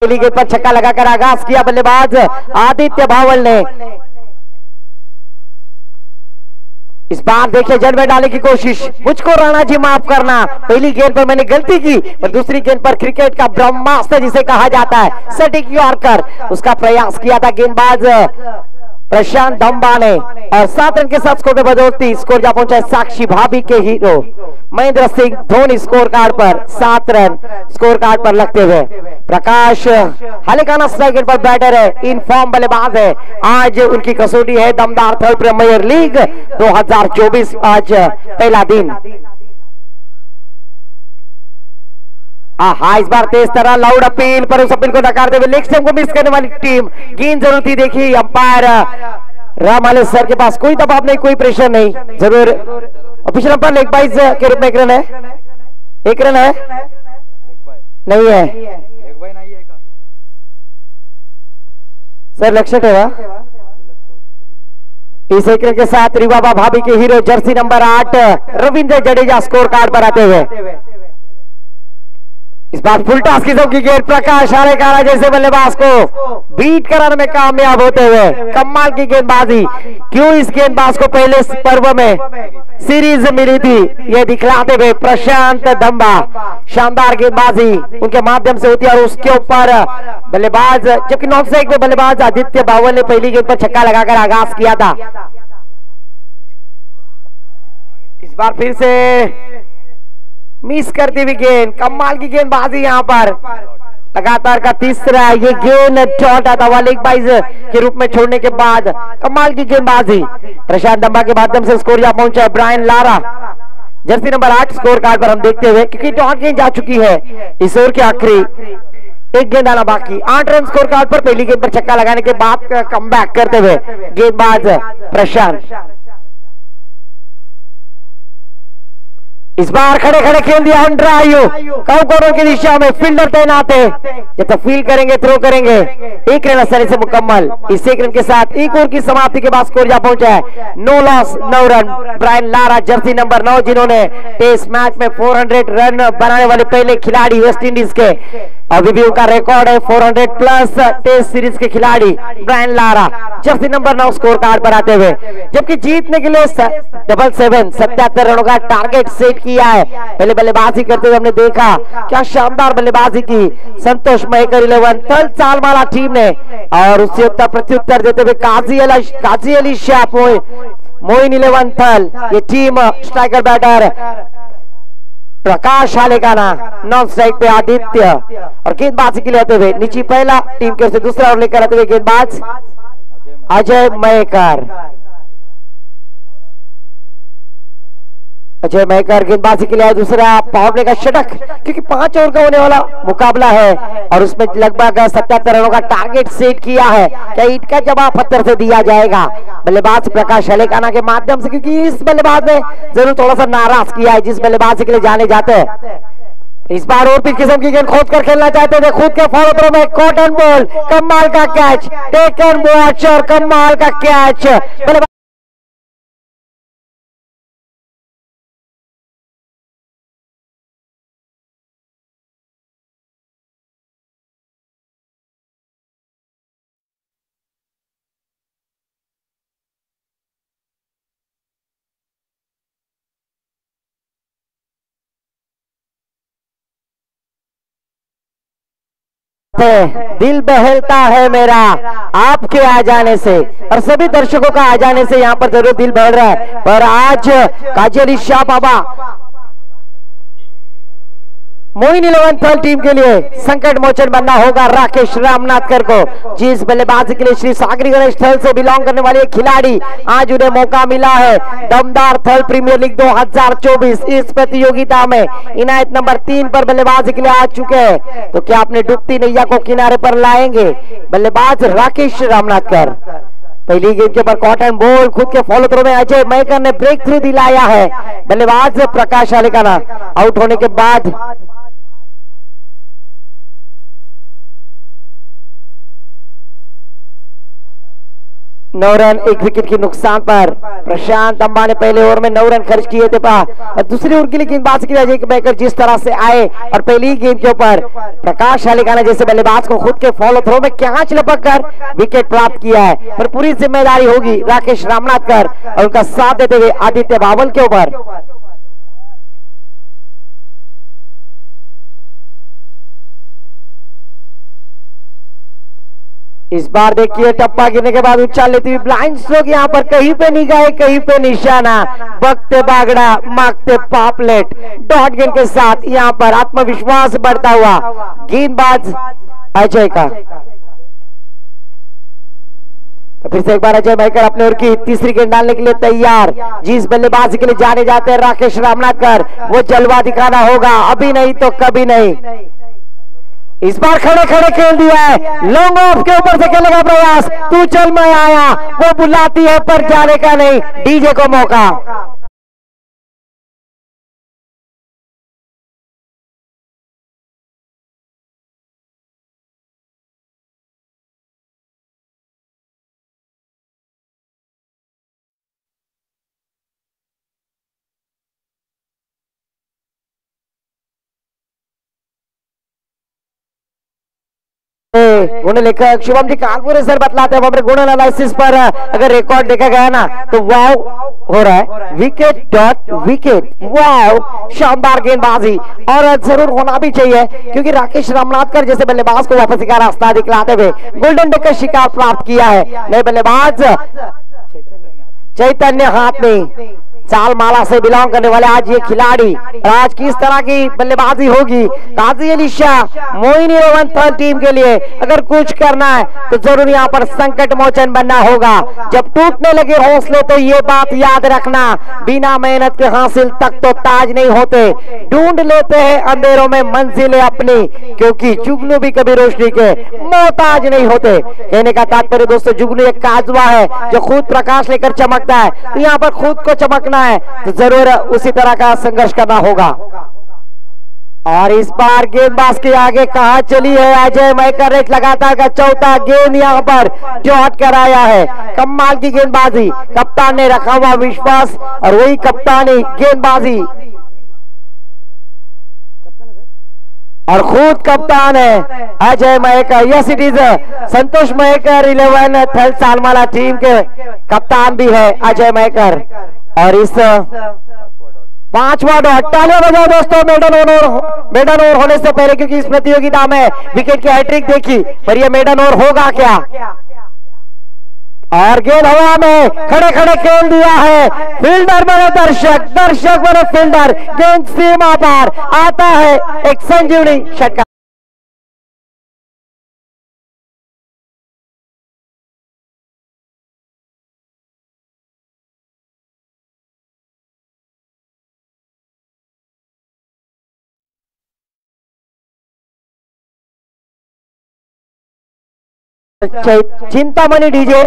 पहली गेंद पर छक्का लगाकर आगाज किया बल्लेबाज आदित्य बावल ने. इस बार देखिए जड़ में डालने की कोशिश. मुझको राणा जी माफ करना, पहली गेंद पर मैंने गलती की, पर दूसरी गेंद पर क्रिकेट का ब्रह्मास्त्र जिसे कहा जाता है सटीक यॉर्कर, उसका प्रयास किया था गेंदबाज प्रशांत धंबा ने. और 7 रन के साथ स्कोर में बदौलती स्कोर जा पहुंचा है साक्षी भाभी के hero Mahendra Singh Dhoni. Score card पर 7 रन स्कोर कार्ड पर लगते हुए. प्रकाश हालेकाना स्ट्राइक पर बैटर है, इन फॉर्म बल्लेबाज है. आज उनकी कसौटी है दमदार थर्ड प्रीमियर लीग 2024. आज पहला दिन. इस बार तेज तरह लाउड अपील, पर उस अपील को नकारते हुए लेग स्टंप को मिस करने वाली टीम. गेंद जरूर थी. देखिए अंपायर रामाले सर के पास कोई दबाव नहीं, कोई प्रेशर नहीं. जरूर ऑफिशियल अंपायर लेग बाइज के रूप में 1 रन है. 1 रन है नहीं है सर, लक्ष्य ठेवा. इस 1 रन के साथ रिवाबा भाभी के hero Jersey number 8 Ravindra Jadeja score card पर आते हुए. इस बार फुल टॉस किस्म की गेंद प्रकाश हालेकाना जैसे बल्लेबाज को बीट कराने में कामयाब होते हुए. कमाल की गेंदबाजी. क्यों इस गेंदबाज को पहले पर्व में सीरीज मिली थी ये दिखलाते हुए प्रशांत धंबा. शानदार गेंदबाजी उनके माध्यम से होती है और उसके ऊपर बल्लेबाज, जबकि नॉन स्ट्राइक में बल्लेबाज आदित्य बावल ने पहली गेंद पर छक्का लगाकर आगाज किया था. इस बार फिर से मिस करती हुई गेंद. कमाल की गेंदबाजी यहाँ पर. लगातार का तीसरा ये गेंद डॉट आता हुआ लेग बाइज के रूप में छोड़ने के बाद. कमाल की गेंदबाजी प्रशांत धंबा के माध्यम से स्कोर यहाँ पहुंचा है Brian Lara. Jersey number 8 scorecard पर हम देखते हुए, क्योंकि डॉट गेंद जा चुकी है इस ओवर के आखिरी, एक गेंद आना बाकी। 8 रन स्कोर कार्ड पर पहली गेंद पर छक्का लगाने के बाद कमबैक करते हुए गेंदबाज प्रशांत। इस बार खड़े खड़े खेल दिया कॉर्नर की दिशा में, फील्डर तैनात है, जब तक फील्ड करेंगे थ्रो करेंगे। एक रन आसानी से मुकम्मल। इस एक रन के साथ एक ओवर की समाप्ति के बाद स्कोर जा पहुंचा है 9 loss 9 run. Brian Lara jersey number 9, जिन्होंने टेस्ट मैच में 400 रन बनाने वाले पहले खिलाड़ी वेस्ट इंडीज के, अभी भी उनका रिकॉर्ड है 400 प्लस टेस्ट सीरीज के खिलाड़ी Brian Lara jersey number 9 scorecard पर आते हुए। जबकि जीतने के लिए 77 रनों का टारगेट सेट किया है। पहले बल्लेबाजी करते हुए हमने देखा क्या शानदार बल्लेबाजी की संतोष महेकर 11 थल चालमाला टीम ने, और उससे उत्तर प्रत्युत्तर देते हुए काजी अली शाह मोइन 11 थल, ये टीम स्ट्राइकर बैटर प्रकाश हालेकाना, नॉन स्ट्राइक पे आदित्य, और गेंदबाजी के लिए आते हुए नीचे पहला टीम के से दूसरा ओवर लेकर आते हुए गेंदबाज अजय महेकर। अजय महेकर गेंदबाजी के लिए दूसरा पावर प्ले का षटक, क्योंकि 5 ओवर का होने वाला मुकाबला है और उसमें लगभग 77 रनों का टारगेट सेट किया है। क्या ईंट का जवाब पत्थर से दिया जाएगा बल्लेबाज प्रकाश हलेकाना के माध्यम से, क्योंकि इस बल्लेबाज ने जरूर थोड़ा सा नाराज किया है जिस बल्लेबाजी के लिए जाने जाते हैं। इस बार और भी किस्म की गेंद खोद कर खेलना चाहते थे, खुद के फॉलो थ्रो में कॉटन बॉल, कमाल का कैच, टेकन वॉच और कमाल का कैच। दिल बहलता है मेरा आपके आ जाने से, और सभी दर्शकों का आ जाने से यहाँ पर जरूर दिल बहल रहा है। पर आज काजी अली शाह बाबा मोइन 11 थल टीम के लिए संकट मोचन बनना होगा राकेश रामनाथकर को, जिस बल्लेबाजी के लिए श्री सागरी गणेश थल से बिलोंग करने वाले खिलाड़ी आज उन्हें मौका मिला है दमदार थल प्रीमियर लीग 2024 इस प्रतियोगिता में इनायत नंबर 3 पर बल्लेबाजी के लिए आ चुके हैं। तो क्या अपने डूबती नैया को किनारे पर लाएंगे बल्लेबाज राकेश रामनाथकर। पहली गेंद के ऊपर कॉटन बॉल, खुद के फॉलो थ्रो में अजय महेकर ने ब्रेक थ्रू दिलाया है। बल्लेबाज प्रकाश हालेकाना आउट होने के बाद नौ रन, एक विकेट के नुकसान पर प्रशांत अंबा ने पहले ओवर में 9 रन खर्च किए थे और दूसरी ओवर के लिए गेंदबाज के लिए अजय महेकर जिस तरह से आए और पहली गेंद के ऊपर प्रकाश हालेकाना जैसे बल्लेबाज को खुद के फॉलो थ्रो में कैच लपक कर विकेट प्राप्त किया है। पर पूरी जिम्मेदारी होगी राकेश रामनाथकर और उनका साथ देते हुए आदित्य बावल के ऊपर। इस बार देखिए टप्पा गिरने के बाद उछाल लेती हुई ब्लाइंड स्ट्रोक, यहाँ पर कहीं पे निगाह कहीं पे निशाना, बगते बागड़ा मांगते पापलेट, डॉट गेंद के साथ यहाँ पर आत्मविश्वास बढ़ता हुआ गेंदबाज अजय का। तो फिर से एक बार अजय महेकर अपने ओर की तीसरी गेंद डालने के लिए तैयार, जिस बल्लेबाजी के लिए जाने जाते हैं राकेश रामनाथकर, वो जलवा दिखाना होगा, अभी नहीं तो कभी नहीं। इस बार खड़े खड़े खेल दिया है, लॉन्ग ऑफ के ऊपर से खेलने का प्रयास, तू चल मैं आया, वो बुलाती है पर जाने का नहीं, डीजे को मौका। गुण लेखक शुभम जी कानपुर सर बतलाते हैं हमारे गुण एनालिसिस पर अगर रिकॉर्ड देखा गया ना तो वाव हो रहा है, विकेट डॉट विकेट, वाव शानदार गेंदबाजी, और जरूर होना भी चाहिए क्योंकि राकेश रामनाथकर जैसे बल्लेबाज को वापसी का रास्ता दिखलाते हुए गोल्डन डक का शिकार प्राप्त किया है। नए बल्लेबाज चैतन्य हाथ में चाल माला से बिलोंग करने वाले आज ये खिलाड़ी, आज किस तरह की बल्लेबाजी होगी काजी अली शाह मोइनी रोवन थर्ड टीम के लिए। अगर कुछ करना है तो जरूर यहाँ पर संकट मोचन बनना होगा। जब टूटने लगे हौसले तो ये बात याद रखना, बिना मेहनत के हासिल तक तो ताज नहीं होते, ढूंढ लेते हैं अंधेरों में मंजिलें अपनी, क्योंकि जुगनू भी कभी रोशनी के मोहताज नहीं होते। कहने का तात्पर्य दोस्तों, जुगनू एक काजवा है जो खुद प्रकाश लेकर चमकता है, तो यहाँ पर खुद को चमकना है तो जरूर उसी तरह का संघर्ष करना होगा। और इस बार गेंदबाज के आगे कहां चली है अजय मैकर, एक लगातार का चौथा गेंद यहाँ पर डॉट कराया है। कमाल की गेंदबाजी, कप्तान ने रखा हुआ विश्वास और वही कप्तानी गेंदबाजी, और खुद कप्तान है Ajay Mayekar. Yes it is Santosh Mayekar 11 थल सालमाला टीम के कप्तान भी है अजय मयेकर। और इस 5वां डॉट, तालियां बजाओ दोस्तों मेडन ओवर होने से पहले, क्योंकि इस प्रतियोगिता में विकेट की हैट्रिक देखी, पर यह मेडन ओवर होगा क्या। और गेंद हवा में खड़े खड़े खेल दिया है, फील्डर बने दर्शक बने फील्डर, गेंद सीमा पार आता है, एक संजीवनी षटकार। चिंतामणि डीजे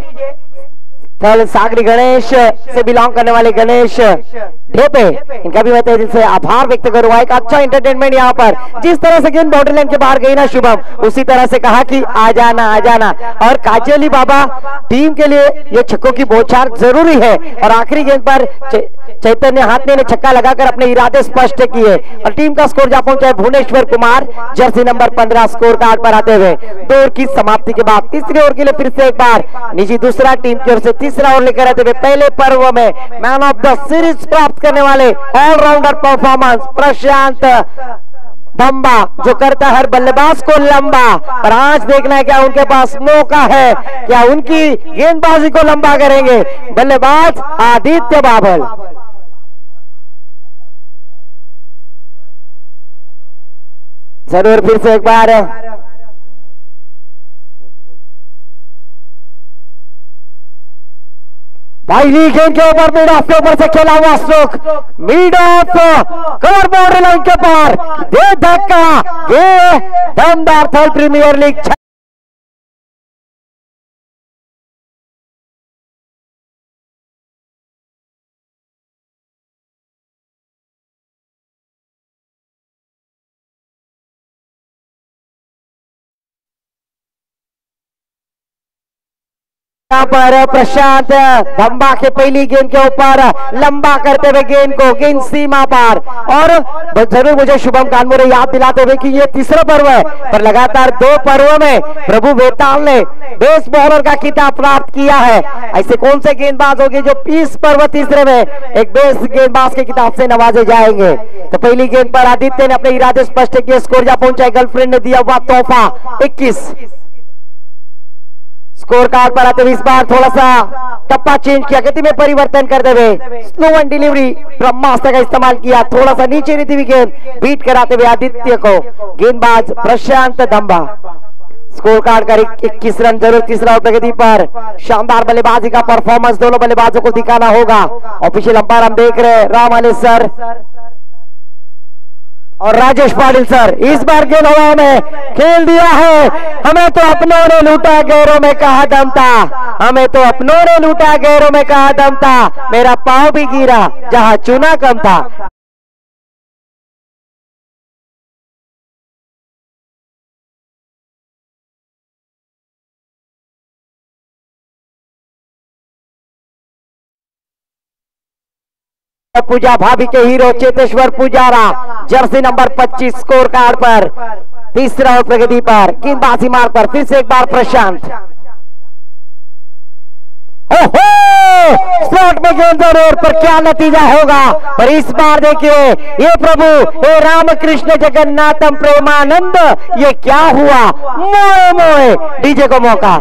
थल सागरी गणेश से बिलोंग करने वाले गणेश ढेपे, इनका भी मैं दिल से आभार व्यक्त करूंगा। एक अच्छा एंटरटेनमेंट यहाँ पर, जिस तरह से गेंद बाउंड्री लाइन के बाहर गई ना शुभम, उसी तरह से कहा कि आ जाना। और काजली बाबा टीम के लिए ये छक्कों की बौछार जरूरी है। और आखिरी गेंद पर चैतन्य हाथने ने छक्का लगाकर अपने इरादे स्पष्ट किए और टीम का स्कोर जा पहुंचा है Bhuvneshwar Kumar jersey number 15 scorecard पर आते हुए। 2 ओवर की समाप्ति के बाद तीसरे ओवर के लिए फिर से एक बार निजी दूसरा टीम की ओर से तीसरा ओवर लेकर आते हुए पहले पर्व में मैन ऑफ द सीरीज प्राप्त करने वाले ऑलराउंडर परफॉर्मेंस प्रशांत दम्बा, जो करता है हर बल्लेबाज को लंबा। और आज देखना है क्या उनके पास मौका है, क्या उनकी गेंदबाजी को लंबा करेंगे बल्लेबाज आदित्य बाबल। जरूर फिर से एक बार पहली गेंद के ऊपर मिड ऑफ के ऊपर से खेला हुआ stroke, mid of cover boundary line के पार, दे धक्का, ये दमदार थल प्रीमियर लीग यहाँ पर प्रशांत धम्बा के पहली गेंद के ऊपर लंबा करते हुए गेंद सीमा पार। और जरूर मुझे शुभम कानमुरे याद दिलाते हुए कि ये तीसरा पर्व है, पर लगातार 2 पर्वों में प्रभु बेताल ने बेस्ट बॉलर का खिताब प्राप्त किया है। ऐसे कौन से गेंदबाज होंगे जो इस पर्व तीसरे में एक बेस्ट गेंदबाज के खिताब से नवाजे जाएंगे। तो पहली गेंद पर आदित्य ने अपने इरादे स्पष्ट किए, स्कोर जा पहुंचा, गर्लफ्रेंड ने दिया हुआ तोहफा 21। स्कोर कार्ड पर आते हुए इस बार थोड़ा सा टप्पा चेंज किया, गति में परिवर्तन करते हुए स्लो वन डिलीवरी ब्रह्मास्त्र का इस्तेमाल किया, थोड़ा सा नीचे नीति हुई गेंद बीट कराते हुए आदित्य को गेंदबाज प्रशांत दम्बा। स्कोर कार्ड का 21 रन जरूर तीसरा प्रगति पर। शानदार बल्लेबाजी का परफॉर्मेंस दोनों बल्लेबाजों को दिखाना होगा। ऑफिशियल अंपायर हम देख रहे हैं राम अली सर और राजेश पाटिल सर। इस बार गेंद हवा में खेल दिया है, हमें तो अपनों ने लूटा गैरों में कहा दम था, हमें तो अपनों ने लूटा गैरों में कहा दम था, मेरा पांव भी गिरा जहां चुना कम था। पूजा भाभी के hero Cheteshwar Pujara Jersey number 25 score card पर तीसरा प्रगति पर गेंदबाजी मार्ग पर फिर से एक बार प्रशांत। स्लॉट में गेंद जरूर, पर क्या नतीजा होगा। पर इस बार देखिए ये प्रभु हे रामकृष्ण जगन्नाथम प्रेमानंद, ये क्या हुआ। मोए मोए डीजे को मौका।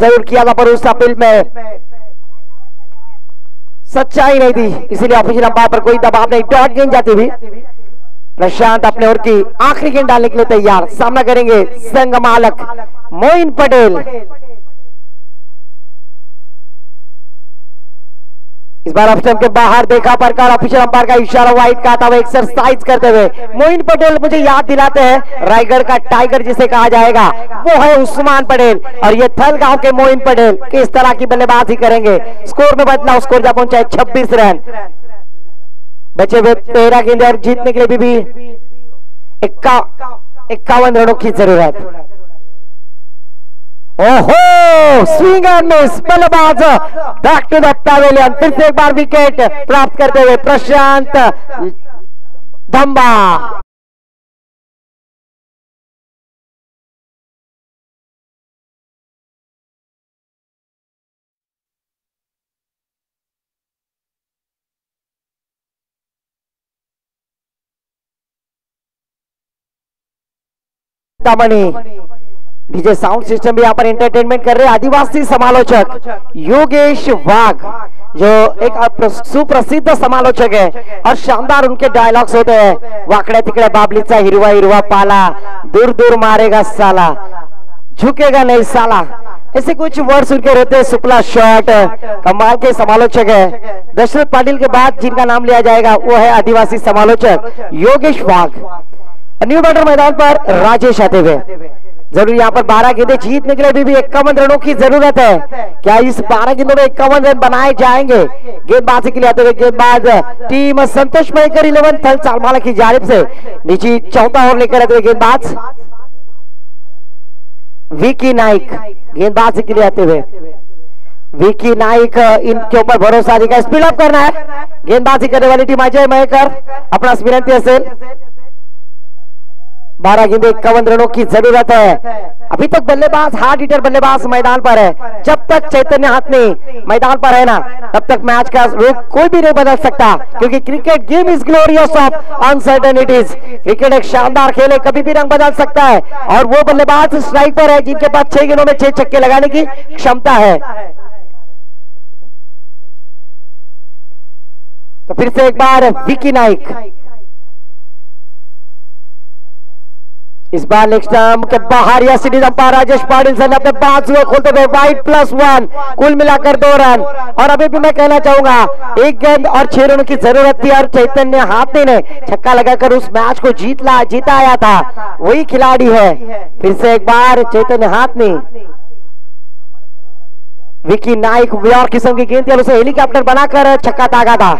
जरूर किया था, पर उस अपील में सच्चाई नहीं थी, इसीलिए ऑफिशियल अंपायर पर कोई दबाव नहीं। डॉट गेंद जाती हुई प्रशांत अपने ओर की आखिरी गेंद डालने के लिए तैयार। सामना करेंगे संघ मालक मोइन पटेल। इस बार ऑप्शन के बाहर देखा प्रकार, ऑफिशियल अंपायर का इशारा वाइड का था, वो एक्सरसाइज करते हुए मोइन पटेल मुझे याद दिलाते हैं रायगढ़ का टाइगर जिसे कहा जाएगा, वो है उस्मान पटेल और ये थल गांव के मोइन पटेल किस तरह की बल्लेबाजी करेंगे। स्कोर में बदलाव, स्कोर जा पहुंचा है 26 रन। बचे हुए 13 गेंदें और जीतने के लिए भी 51 रनों की जरूरत। ओहो, स्विंग एंड मिस, बल्लेबाज बैक टू द पैवेलियन। फिर से एक बार विकेट प्राप्त करते हुए प्रशांत धम्बा। डीजे साउंड सिस्टम भी यहाँ पर एंटरटेनमेंट कर रहे हैं आदिवासी समालोचक योगेश वाघ, जो एक सुप्रसिद्ध समालोचक है और शानदार उनके डायलॉग्स होते हैं। वाकड्या तिकड्या बाबलीचा हिरवा हिरवा पाला, दूर दूर मारेगा साला, झुकेगा नहीं साला, ऐसे कुछ वर्ड्स उनके रहते हैं। सुपला शॉट, कमाल के समालोचक है। दशरथ पाटिल के बाद जिनका नाम लिया जाएगा वो है आदिवासी समालोचक योगेश वाघ। न्यू बैटर मैदान पर राजेश आते हुए। जरूर यहाँ पर 12 गेंदें जीतने के लिए भी 51 रनों की जरूरत है। क्या इस 12 गेंदों में 51 रन बनाए जाएंगे? गेंदबाजी के लिए आते हुए गेंदबाज टीम संतोष मयकर 11 थल चालमाला की जानिब से नीचे चौथा ओवर लेकर आते हुए गेंदबाज विकी नाइक गेंदबाजी के लिए आते हुए। विकी नाइक इनके ऊपर भरोसा दिखा, स्पीड अप करना है। गेंदबाजी करने वाली टीम अजय मयकर अपना विनंती असेल। 12 गेंदे 51 रनों की जरूरत है। अभी तक बल्लेबाज हार्ड हिटर बल्लेबाज मैदान पर है। जब तक चैतन्य हाथनी मैदान पर है ना, तब तक मैच का रुख कोई भी नहीं बदल सकता, क्योंकि cricket game is glorious of uncertainties. Cricket एक शानदार खेल है, कभी भी रंग बदल सकता है और वो बल्लेबाज स्ट्राइक पर है जिनके पास 6 गेंदों में 6 छक्के लगाने की क्षमता है। तो फिर से एक बार विकी नाइक, इस बार लेग स्टंप के बाहर या सीरीज अंपायर राजेश पाटिल ने अपने बाजुओं खोलते हुए वाइड +1, कुल मिलाकर 2 रन। और अभी भी मैं कहना चाहूंगा 1 गेंद और 6 रनों की जरूरत थी और चैतन्य हाथनी ने छक्का लगाकर उस मैच को जीता आया था, वही खिलाड़ी है। फिर से एक बार चैतन्य हाथनी, विकी नाइक व्यार किस्म की गेंद थी और उसे हेलीकॉप्टर बनाकर छक्का दागा था।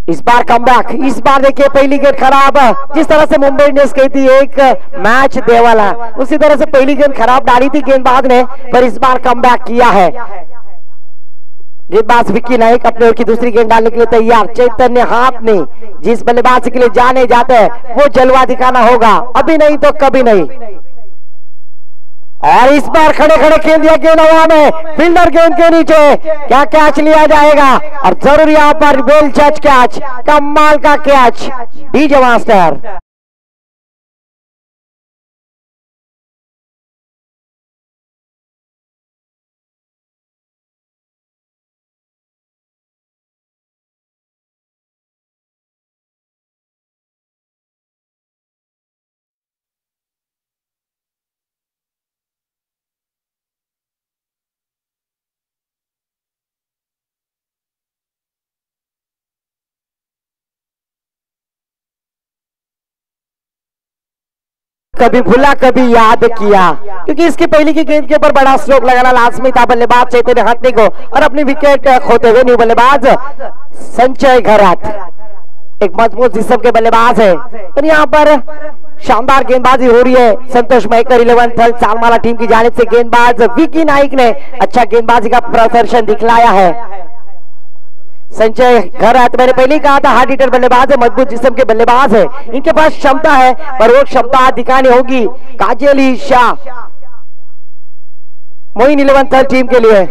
इस बार कमबैक, इस बार देखिए पहली गेंद खराब, जिस तरह से मुंबई इंडियंस गई थी एक मैच देवाला, उसी तरह से पहली गेंद खराब डाली थी गेंदबाज ने, पर इस बार कमबैक किया है। गेंदबाज विकी नाइक अपने ओर की दूसरी गेंद डालने के लिए तैयार। चैतन्य हाथनी जिस बल्लेबाज के लिए जाने जाते हैं वो जलवा दिखाना होगा, अभी नहीं तो कभी नहीं। और इस बार खड़े खड़े खेल दिया गेंद हवा में, फील्डर गेंद के नीचे, क्या कैच लिया जाएगा? और जरूर यहाँ पर वेल जज कैच, कमाल का कैच डीजे मास्टर। कभी भूला कभी याद किया, क्योंकि इसकी पहली की गेंद के ऊपर बड़ा स्ट्रोक लगाना लाजमी था बल्लेबाज चैतन्य हाथनी को और अपनी विकेट खोते हुए न्यू बल्लेबाज संजय घरात एक मजबूत जिस्म के बल्लेबाज है। और यहाँ पर शानदार गेंदबाजी हो रही है संतोष मयकर 11 थल चालमाला टीम की जानिब से। गेंदबाज विकी नाइक ने अच्छा गेंदबाजी का प्रदर्शन दिखलाया है। संजय घरात, मैंने पहले ही कहा था हार्ड हिटर बल्लेबाज है, मजबूत जिस्म के बल्लेबाज है, इनके पास क्षमता है, पर वो क्षमता दिखानी होगी काजली शाह मोइन 11 थल टीम के लिए।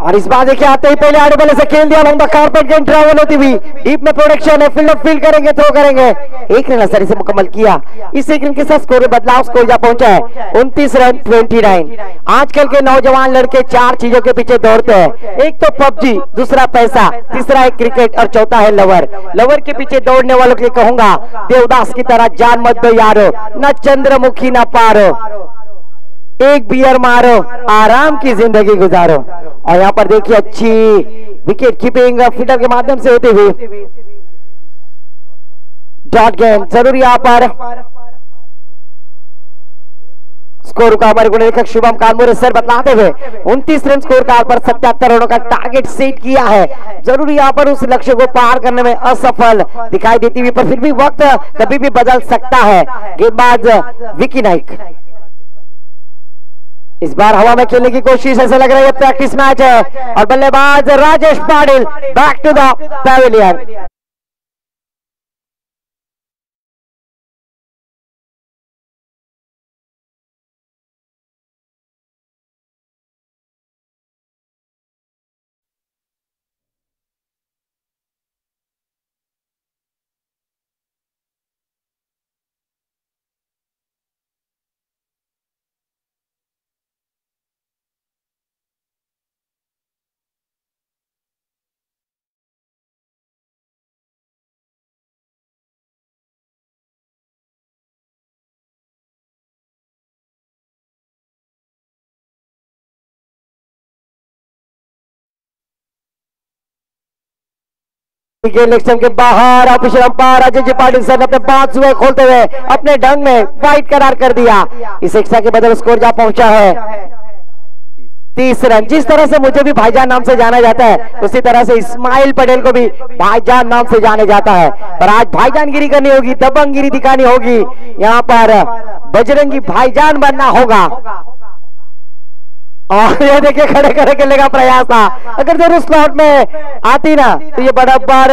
और इस बार देखिए आते ही पहले आड़े बल्ले से खेल दिया लंबा कारपेट गेंद ट्रैवल होती हुई डीप में प्रोडक्शन है फील्ड करेंगे थ्रो करेंगे एक रन असर से मुकम्मल किया। इस एक रन के साथ स्कोर में बदलाव स्कोर जा पहुंचा है 29 रन 29। आजकल के नौजवान लड़के 4 चीजों के पीछे दौड़ते हैं, एक तो पबजी, दूसरा पैसा, तीसरा है क्रिकेट और चौथा है लवर के पीछे दौड़ने वालों के लिए कहूंगा देवदास की तरह जान मत दो यारो, न चंद्रमुखी न पारो, एक बियर मारो आराम की जिंदगी गुजारो। और यहाँ पर देखिए अच्छी विकेट कीपिंग फील्डर के माध्यम से होते हुए डॉट गेंद जरूर यहाँ पर स्कोर का हमारे गुणलेखक शुभम कानमोरे सर बतलाते हुए 29 रन स्कोर कार्ड पर 77 रनों का टारगेट सेट किया है। जरूर यहाँ पर उस लक्ष्य को पार करने में असफल दिखाई देती हुई, पर फिर भी वक्त कभी भी बदल सकता है। गेंदबाज विकी नाइक इस बार हवा में खेलने की कोशिश, ऐसा लग रहा है प्रैक्टिस मैच है। और बल्लेबाज Rajesh Patil back to the pavilion. Election के बाहर official umpire Ajay ji Patil sir ने अपने बाजुए खोलते हुए अपने ढंग में फाइट करार कर दिया। इस एक्स्ट्रा के बदल स्कोर जा पहुंचा है 30 रन। जिस तरह से मुझे भी भाईजान नाम से जाना जाता है, उसी तरह से इस्माइल पटेल को भी भाईजान नाम से जाने जाता है। पर आज भाईजानगिरी करनी होगी, दबंगगिरी दिखानी होगी, यहाँ पर बजरंगी भाईजान बनना होगा। और ये देखिए खड़े खड़े खेलने का प्रयास था, अगर जरूर स्लॉट में आती ना तो ये बड़ा बार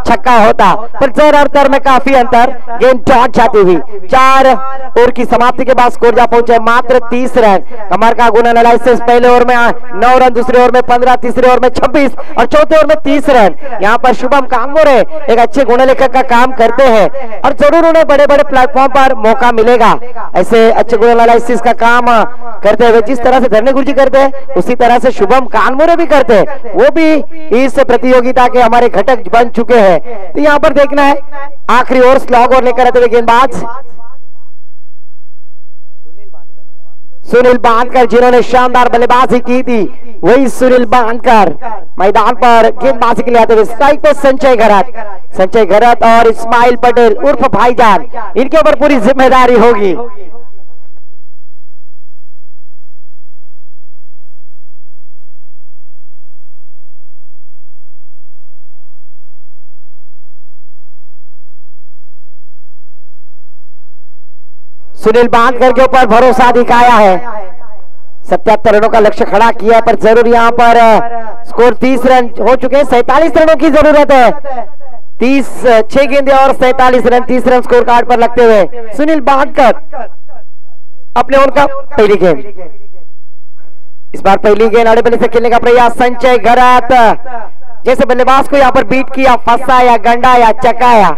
छक्का होता, पर जर अंतर में काफी अंतर, गेंद डॉट जाती हुई 4 ओवर की समाप्ति के बाद स्कोर जा पहुंचे मात्र 30 रन। कमर का गुण एनालिसिस पहले ओवर में 9 रन, दूसरे ओवर में 15, तीसरे ओवर में 26 और चौथे ओवर में 30 रन। यहाँ पर शुभम कानमोरे एक अच्छे गुणलेखक का काम करते हैं और जरूर उन्हें बड़े बड़े प्लेटफॉर्म पर मौका मिलेगा ऐसे अच्छे गुण एनालिसिस का काम करते हुए। जिस तरह से धरने गुरुजी करते हैं उसी तरह से शुभम कानमोरे भी करते हैं, वो भी इस प्रतियोगिता के हमारे घटक बन चुके हैं। तो यहाँ पर देखना है आखिरी ओवर स्लॉग और लेकर आते हुए गेंदबाज सुनील बांधकर, जिन्होंने शानदार बल्लेबाजी की थी, वही सुनील बांधकर मैदान पर गेंदबाजी के लिए आते हुए। स्ट्राइक पे संजय घरत और इस्माइल पटेल उर्फ भाईजान, इनके ऊपर पूरी जिम्मेदारी होगी। सुनील बांधकर के ऊपर भरोसा दिखाया है, 77 रनों का लक्ष्य खड़ा किया, पर जरूर यहां पर स्कोर 30 रन हो चुके हैं। 47 रनों की जरूरत है, 6 गेंदें और 47 रन, 30 रन स्कोर कार्ड पर लगते हुए सुनील बांधकर अपने ओवर का पहली गेंद। इस बार पहली गेंद आड़े बल्ले से खेलने का प्रयास संजय घरत, जैसे बल्लेबाज को यहां पर बीट किया, फंसाया, गंडाया, चकाया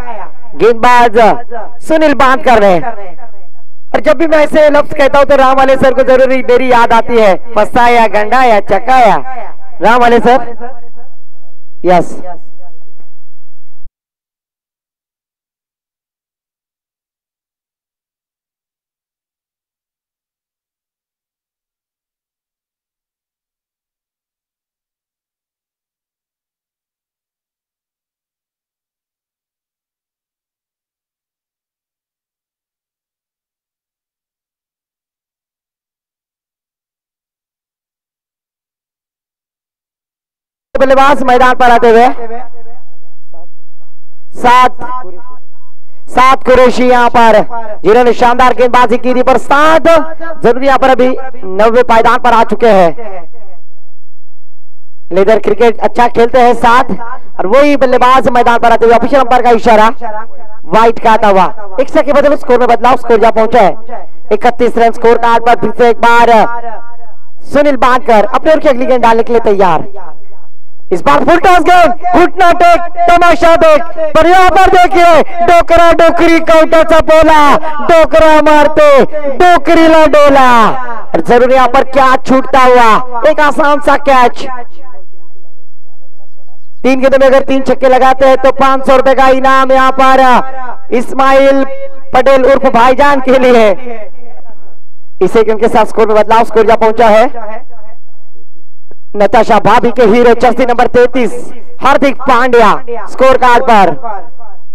गेंदबाज सुनील बांधकर ने। और जब भी मैं ऐसे लफ्ज कहता हूं तो राम वाले सर को जरूरी मेरी याद आती है, फंसाया, गंडाया, चकाया। राम वाले सर, यस। बल्लेबाज मैदान पर आते हुए सात कुरैशी यहाँ पर, जिन्होंने शानदार गेंदबाजी की थी, पर 7 जरूर यहाँ पर अभी 90 पायदान पर आ चुके हैं। लेदर क्रिकेट अच्छा खेलते हैं 7, और वही बल्लेबाज मैदान पर आते हुए ऑफिशियल अंपायर का इशारा वाइट का आता हुआ। एक सेकंड बदल स्कोर में बदलाव, स्कोर जा पहुंचा है 31 रन। स्कोर कार्ड पर फिर से एक बार सुनील बांकर अपने ओर की अगली गेंद डालने के लिए तैयार। इस बार फुल टॉस गेंद, घुटना टेक, तमाशा देख, पर यहाँ पर देखिए डोकरा डोकरी काउंटरचा बोला, डोकरा मारते डोकरीला डोला। और जरूर यहाँ पर कैच छूटता हुआ, एक आसान सा कैच। 3 गेंदों में अगर 3 छक्के लगाते हैं तो 500 रुपए का इनाम यहाँ पर इस्माइल पटेल उर्फ भाईजान के लिए। इसे उनके साथ स्कोर में बदलाव, स्कोर जा पहुंचा है नताशा भाभी के hero Jersey number 33 Hardik Pandya score card पर,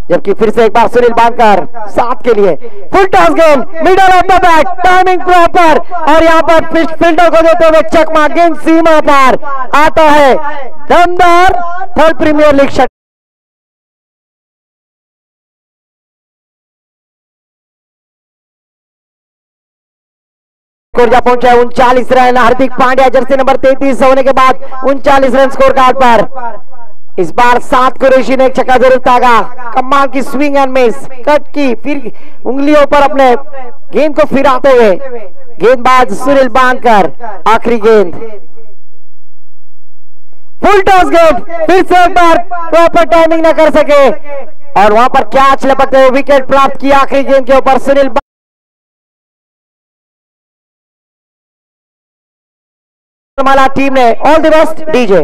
जबकि फिर से एक बार सुनील बांकर 7 के लिए। फुल टॉस गेंद, middle of the bat, timing proper, और यहाँ पर फील्डर को देते हुए चकमा, गेंद सीमा पर आता है। दमदार थर्ड प्रीमियर लीग शट स्कोर जा पहुंचा है 39 run. Hardik Pandya jersey number 33 होने के बाद 39 रन स्कोर कार्ड पर। इस बार 7 कुरैशी ने एक छक्का जरूर तागा, कमाल की स्विंग एंड मिस, कट की, फिर उंगलियों पर अपने गेंद को फिराते हुए गेंदबाज सुनील बांकर। आखिरी गेंद, फुल टॉस गेंद, फिर से एक बार प्रॉपर टाइमिंग न कर सके और वहां पर कैच लपकते हुए विकेट प्राप्त किया आखिरी गेंद के ऊपर सुनील। टीम ने ऑल द बेस्ट डीजे।